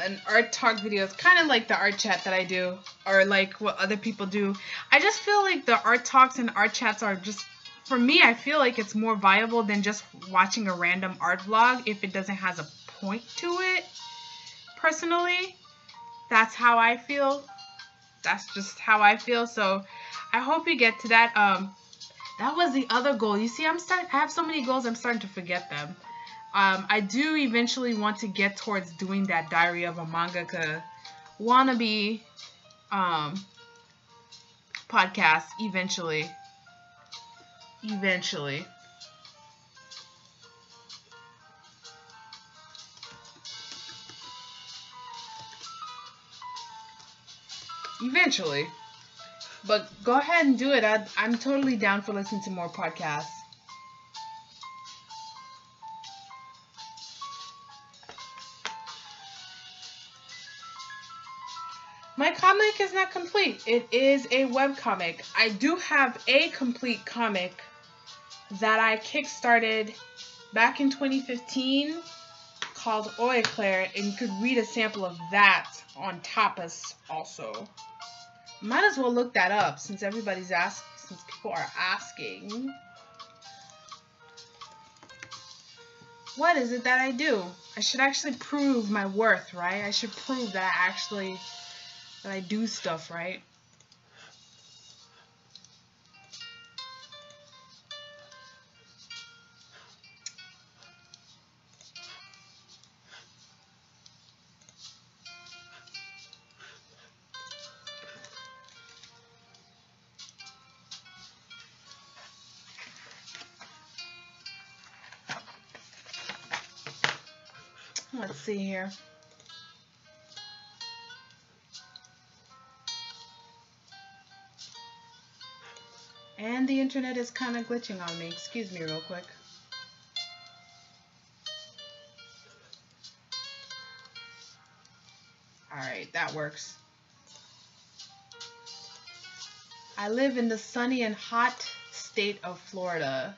an art talk video. It's kind of like the art chat that I do, or like what other people do. I just feel like the art talks and art chats are just, for me, I feel like it's more viable than just watching a random art vlog if it doesn't have a point to it. Personally, that's how I feel. That's just how I feel. So I hope you get to that. That was the other goal. You see, I have so many goals, I'm starting to forget them. I do eventually want to get towards doing that Diary of a Mangaka wannabe podcast eventually. eventually. But go ahead and do it. I'm totally down for listening to more podcasts. My comic is not complete. It is a webcomic. I do have a complete comic that I kickstarted back in 2015 called Eau Eclair, and you could read a sample of that on Tapas also. Might as well look that up since since people are asking. What is it that I do? I should actually prove my worth, right? I should prove that I do stuff, right? Let's see here. And the internet is kind of glitching on me. Excuse me real quick. Alright, that works. I live in the sunny and hot state of Florida.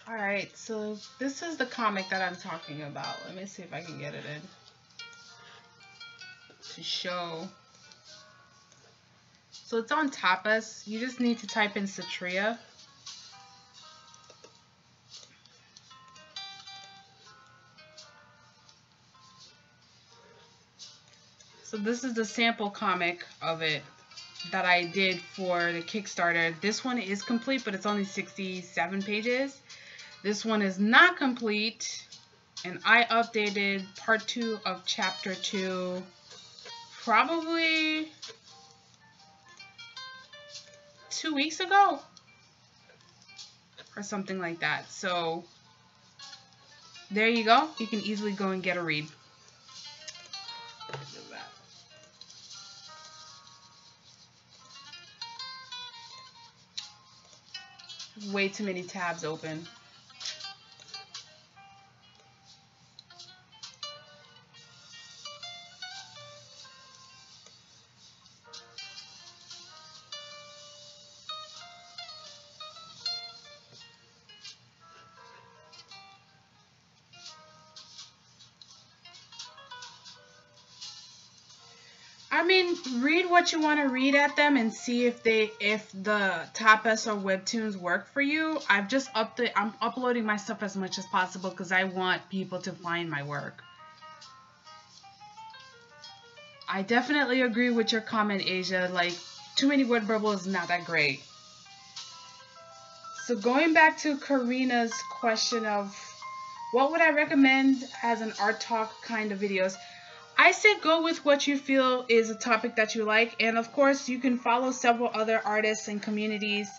Alright, so this is the comic that I'm talking about. Let me see if I can get it in to show. So it's on Tapas. You just need to type in Satria. So this is the sample comic of it that I did for the Kickstarter. This one is complete, but it's only 67 pages. This one is not complete, and I updated part 2 of chapter 2 probably 2 weeks ago or something like that. So there you go. You can easily go and get a read. Way too many tabs open. I mean, read what you want to read at them and see if the Tapas or webtoons work for you. I'm uploading my stuff as much as possible because I want people to find my work. I definitely agree with your comment, Asia. Like, too many word bubble is not that great. So going back to Karina's question of what would I recommend as an art talk kind of videos, I said go with what you feel is a topic that you like, and of course you can follow several other artists and communities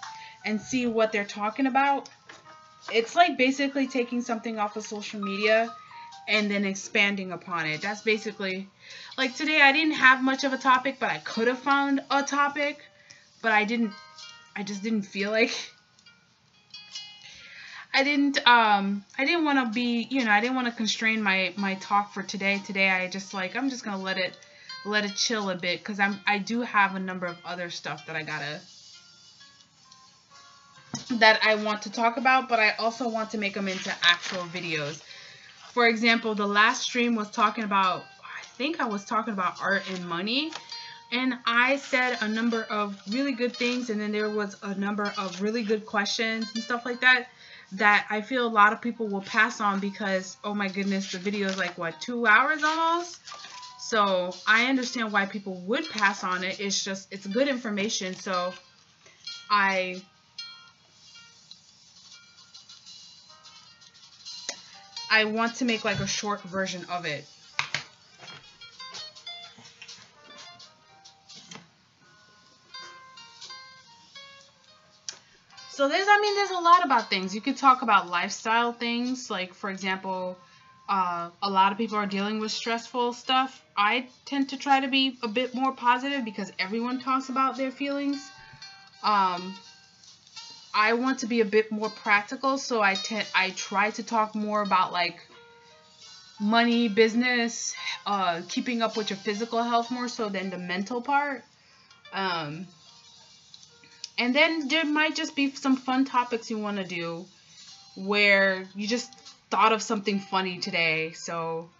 and see what they're talking about. It's like basically taking something off of social media and then expanding upon it. That's basically, like today I didn't have much of a topic, but I could have found a topic, but I just didn't feel like, I didn't want to be, I didn't want to constrain my talk for today. Today I just like, I'm just going to let it chill a bit, because I do have a number of other stuff that I want to talk about, but I also want to make them into actual videos. For example, the last stream was talking about, I think I was talking about art and money, and I said a number of really good things, and then there was a number of really good questions and stuff like that I feel a lot of people will pass on because, oh my goodness, the video is like, what, 2 hours almost? So I understand why people would pass on it. It's just, it's good information. So I want to make like a short version of it. So there's a lot about things. You could talk about lifestyle things, like for example, a lot of people are dealing with stressful stuff. I tend to try to be a bit more positive because everyone talks about their feelings. I want to be a bit more practical, so I try to talk more about like money, business, keeping up with your physical health more so than the mental part. And then there might just be some fun topics you want to do where you just thought of something funny today. So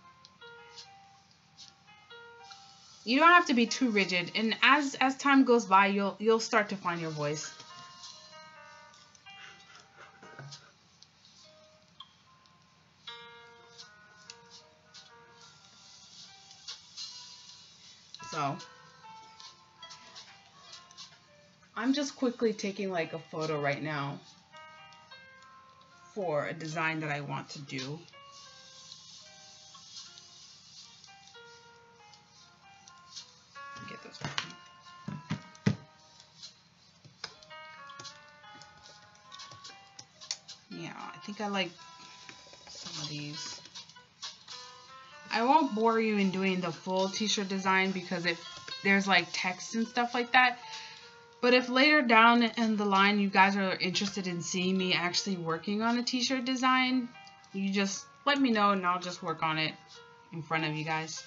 you don't have to be too rigid, and as time goes by, you'll start to find your voice. So I'm just quickly taking like a photo right now for a design that I want to do. Get this one. Yeah, I think I like some of these. I won't bore you in doing the full t-shirt design because there's like text and stuff like that. But if later down in the line you guys are interested in seeing me actually working on a t-shirt design, you just let me know and I'll just work on it in front of you guys.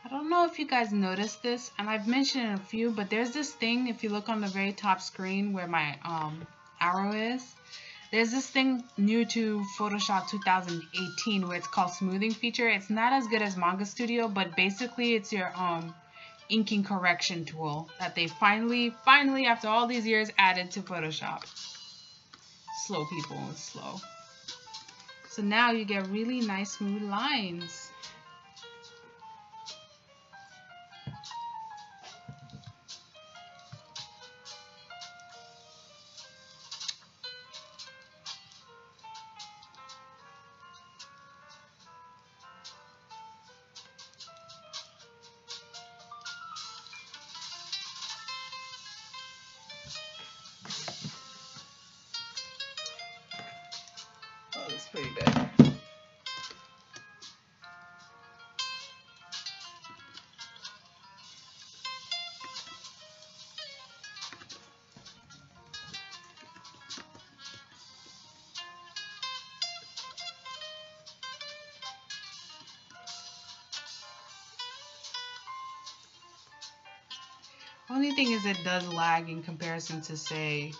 I don't know if you guys noticed this, and I've mentioned it a few, but there's this thing, if you look on the very top screen where my arrow is, there's this thing new to Photoshop 2018 where it's called smoothing feature. It's not as good as Manga Studio, but basically it's your inking correction tool that they finally after all these years added to Photoshop. Slow people, it's slow. So now you get really nice smooth lines. Oh, that's pretty good. Only thing is it does lag in comparison to, say,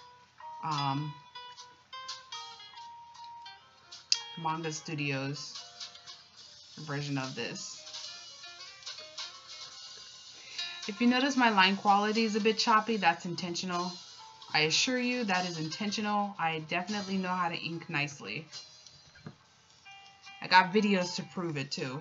Manga Studios version of this. If you notice my line quality is a bit choppy, that's intentional. I assure you that is intentional. I definitely know how to ink nicely. I got videos to prove it too.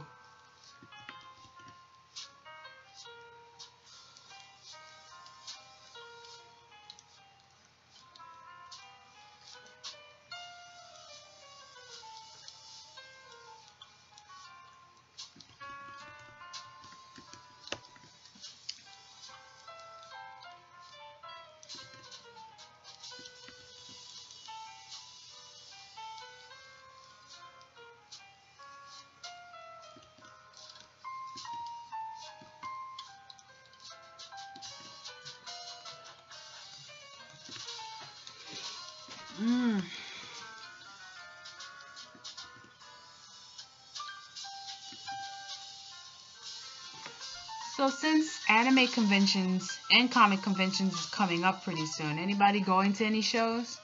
So since anime conventions and comic conventions is coming up pretty soon, anybody going to any shows?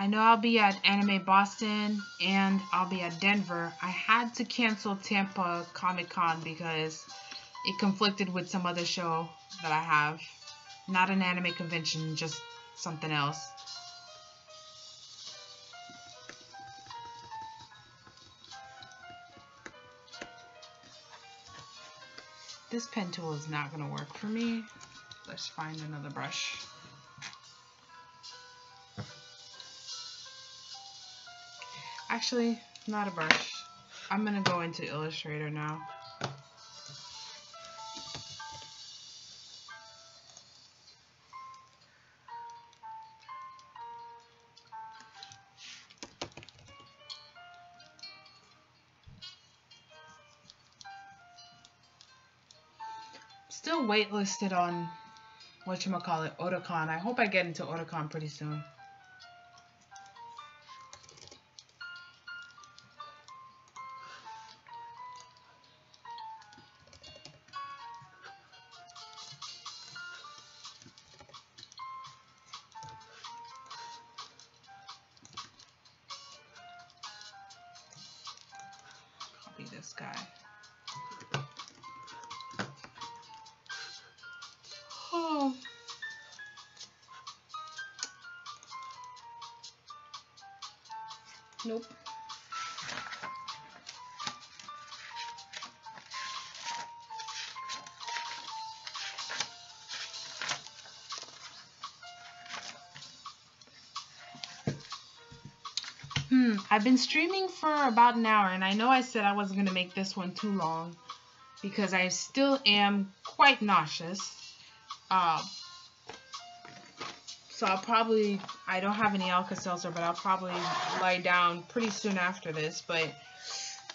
I know I'll be at Anime Boston and I'll be at Denver. I had to cancel Tampa Comic Con because it conflicted with some other show that I have. Not an anime convention, just something else. This pen tool is not going to work for me. Let's find another brush. Actually, not a brush. I'm going to go into Illustrator now. Still waitlisted on whatchamacallit, Otakon. I hope I get into Otakon pretty soon. Copy this guy. Oh. Nope. I've been streaming for about an hour, and I know I said I wasn't going to make this one too long because I still am quite nauseous. So I don't have any Alka-Seltzer, but I'll probably lie down pretty soon after this, but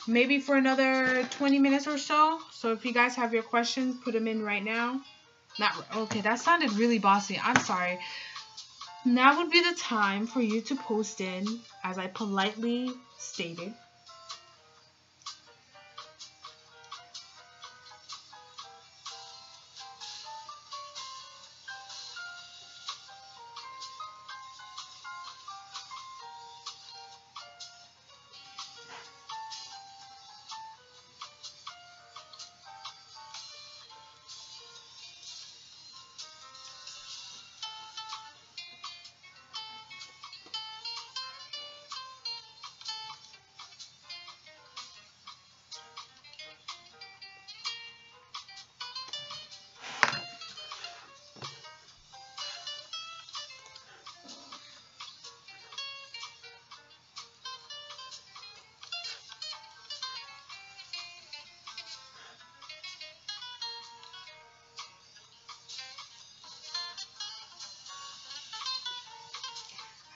maybe for another 20 minutes or so. So if you guys have your questions, put them in right now. Okay, that sounded really bossy. I'm sorry. Now would be the time for you to post in, as I politely stated.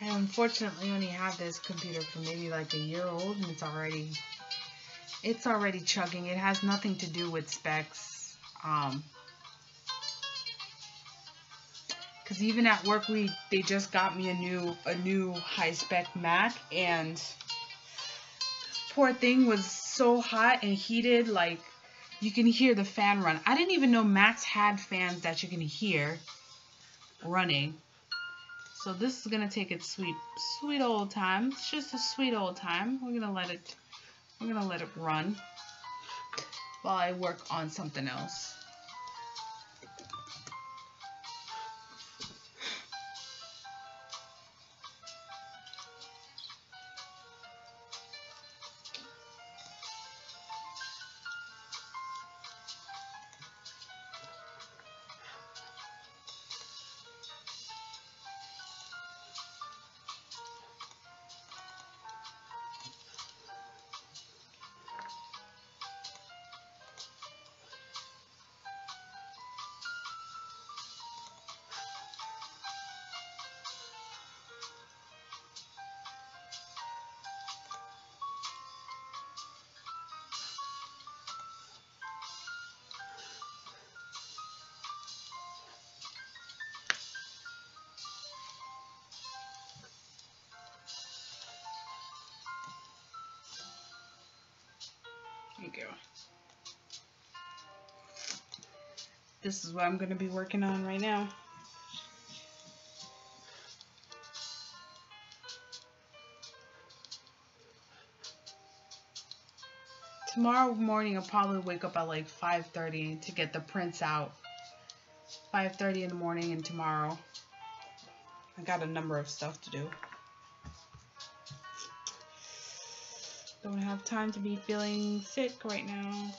I unfortunately only have this computer for maybe like a year old, and it's already chugging. It has nothing to do with specs. Because even at work, they just got me a new high spec Mac, and this poor thing was so hot and heated, like you can hear the fan run. I didn't even know Macs had fans that you can hear running. So this is gonna take its sweet old time. It's just a sweet old time. We're gonna let it run while I work on something else. There you go. This is what I'm going to be working on right now. Tomorrow morning I'll probably wake up at like 5:30 to get the prints out. 5:30 in the morning, and tomorrow I got a number of stuff to do. Don't have time to be feeling sick right now.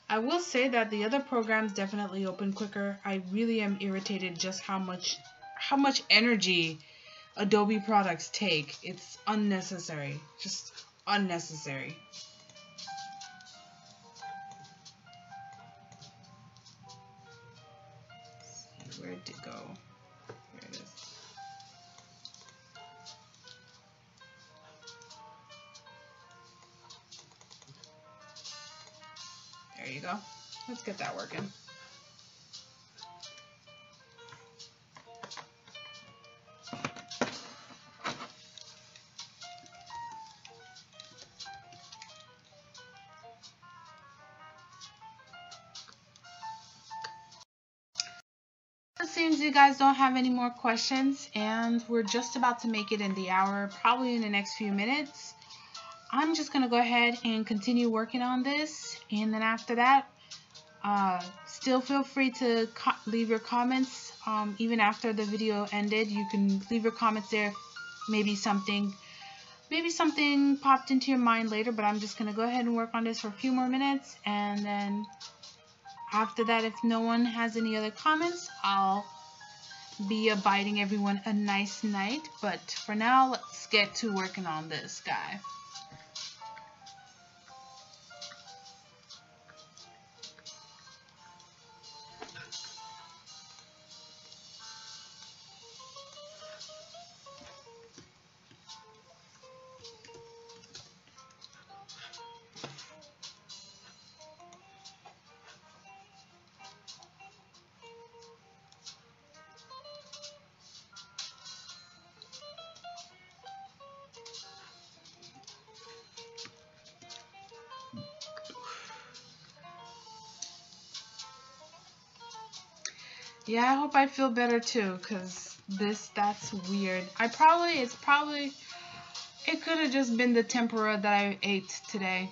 I will say that the other programs definitely open quicker. I really am irritated just how much energy Adobe products take. It's unnecessary. Just unnecessary. Let's see, where'd it go? Here it is. There you go. Let's get that working. It seems you guys don't have any more questions, and we're just about to make it in the hour, probably in the next few minutes. I'm just going to go ahead and continue working on this, and then after that, still feel free to leave your comments. Even after the video ended, you can leave your comments there. Maybe something popped into your mind later, but I'm just going to go ahead and work on this for a few more minutes, and then after that, if no one has any other comments, I'll be bidding everyone a nice night. But for now, let's get to working on this guy. Yeah, I hope I feel better too, because that's weird. It could have just been the tempura that I ate today.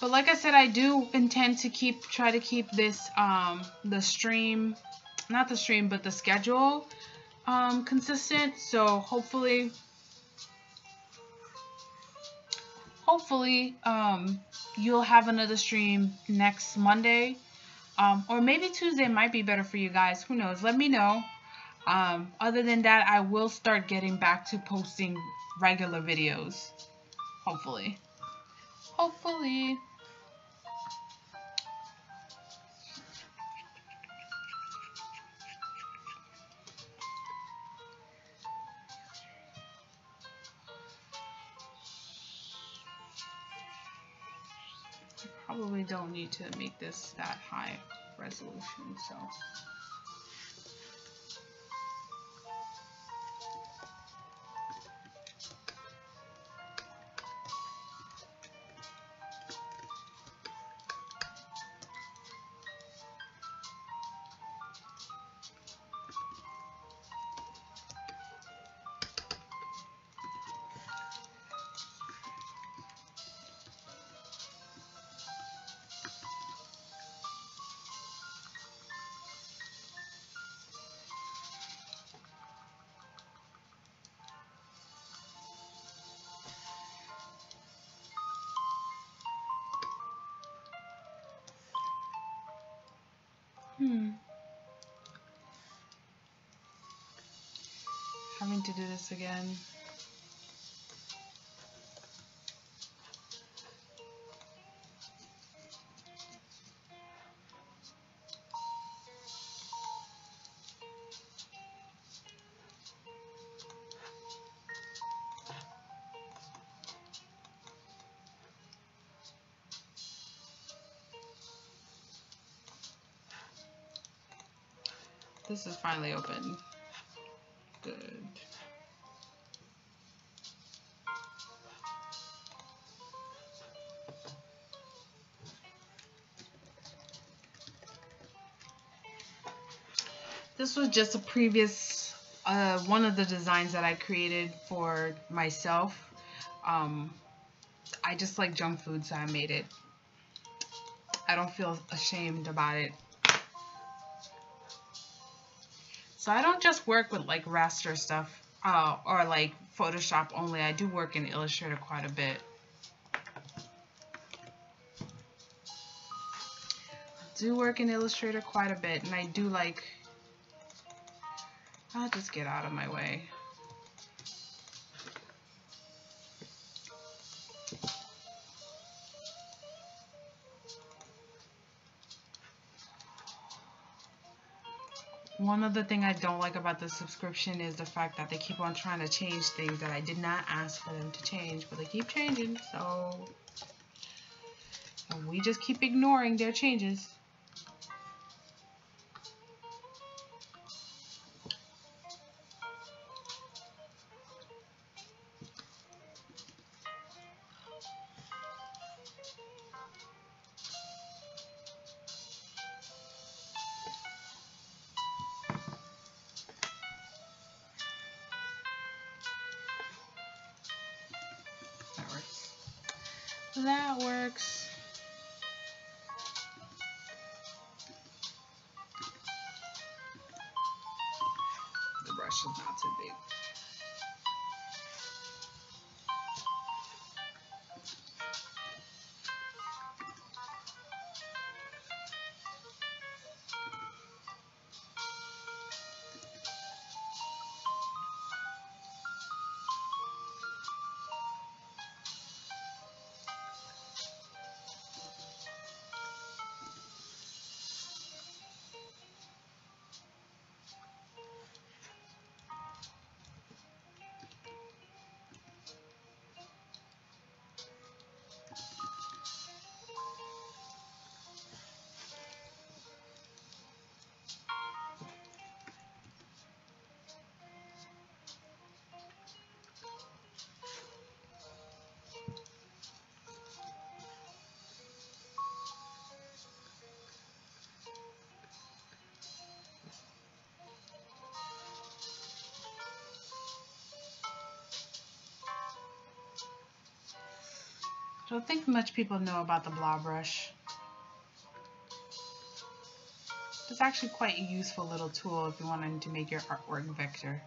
But like I said, I do intend to try to keep this, the schedule, consistent. So hopefully, you'll have another stream next Monday, or maybe Tuesday might be better for you guys. Who knows? Let me know. Other than that, I will start getting back to posting regular videos. Hopefully. Probably don't need to make this that high resolution, so. Having to do this again. This is finally open. Good. This was just a previous, one of the designs that I created for myself. I just like junk food, so I made it. I don't feel ashamed about it. So I don't just work with like raster stuff or like Photoshop only. I do work in Illustrator quite a bit. And I do like, I'll just get out of my way. One other thing I don't like about the subscription is the fact that they keep on trying to change things that I did not ask for them to change, but they keep changing, so we just keep ignoring their changes. That works. The brush is not too big. I don't think much people know about the blob brush. It's actually quite a useful little tool if you wanted to make your artwork vector.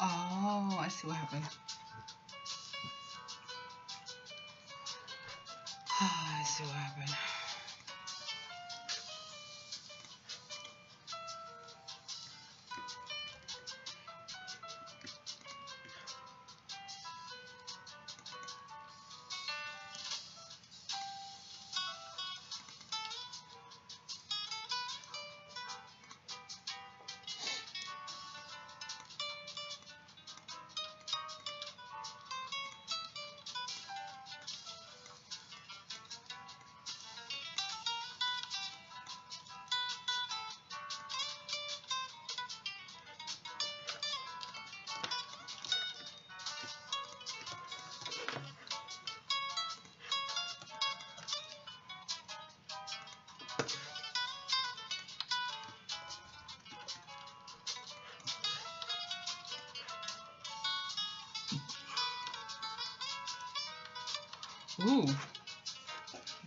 Oh, I see what happened. I see what happened. Ooh,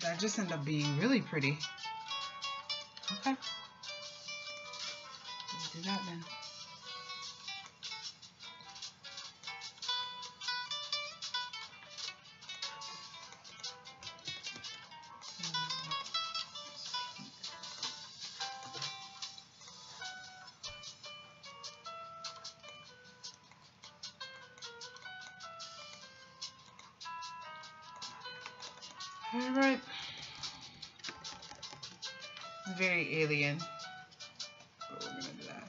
that just ended up being really pretty. Okay, let's do that then. All right. Very alien, but we're gonna do that.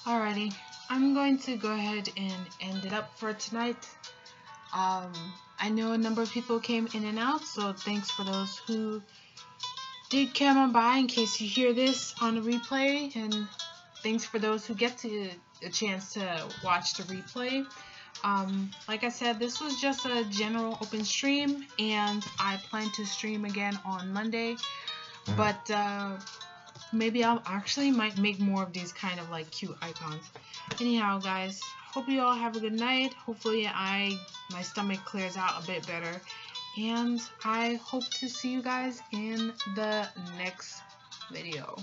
Alrighty, I'm going to go ahead and end it up for tonight. I know a number of people came in and out, so thanks for those who did come on by in case you hear this on a replay, and thanks for those who get a chance to watch the replay. Like I said, this was just a general open stream, and I plan to stream again on Monday, but maybe I'll actually might make more of these kind of like cute icons. Anyhow, guys, hope you all have a good night. Hopefully my stomach clears out a bit better, and I hope to see you guys in the next video.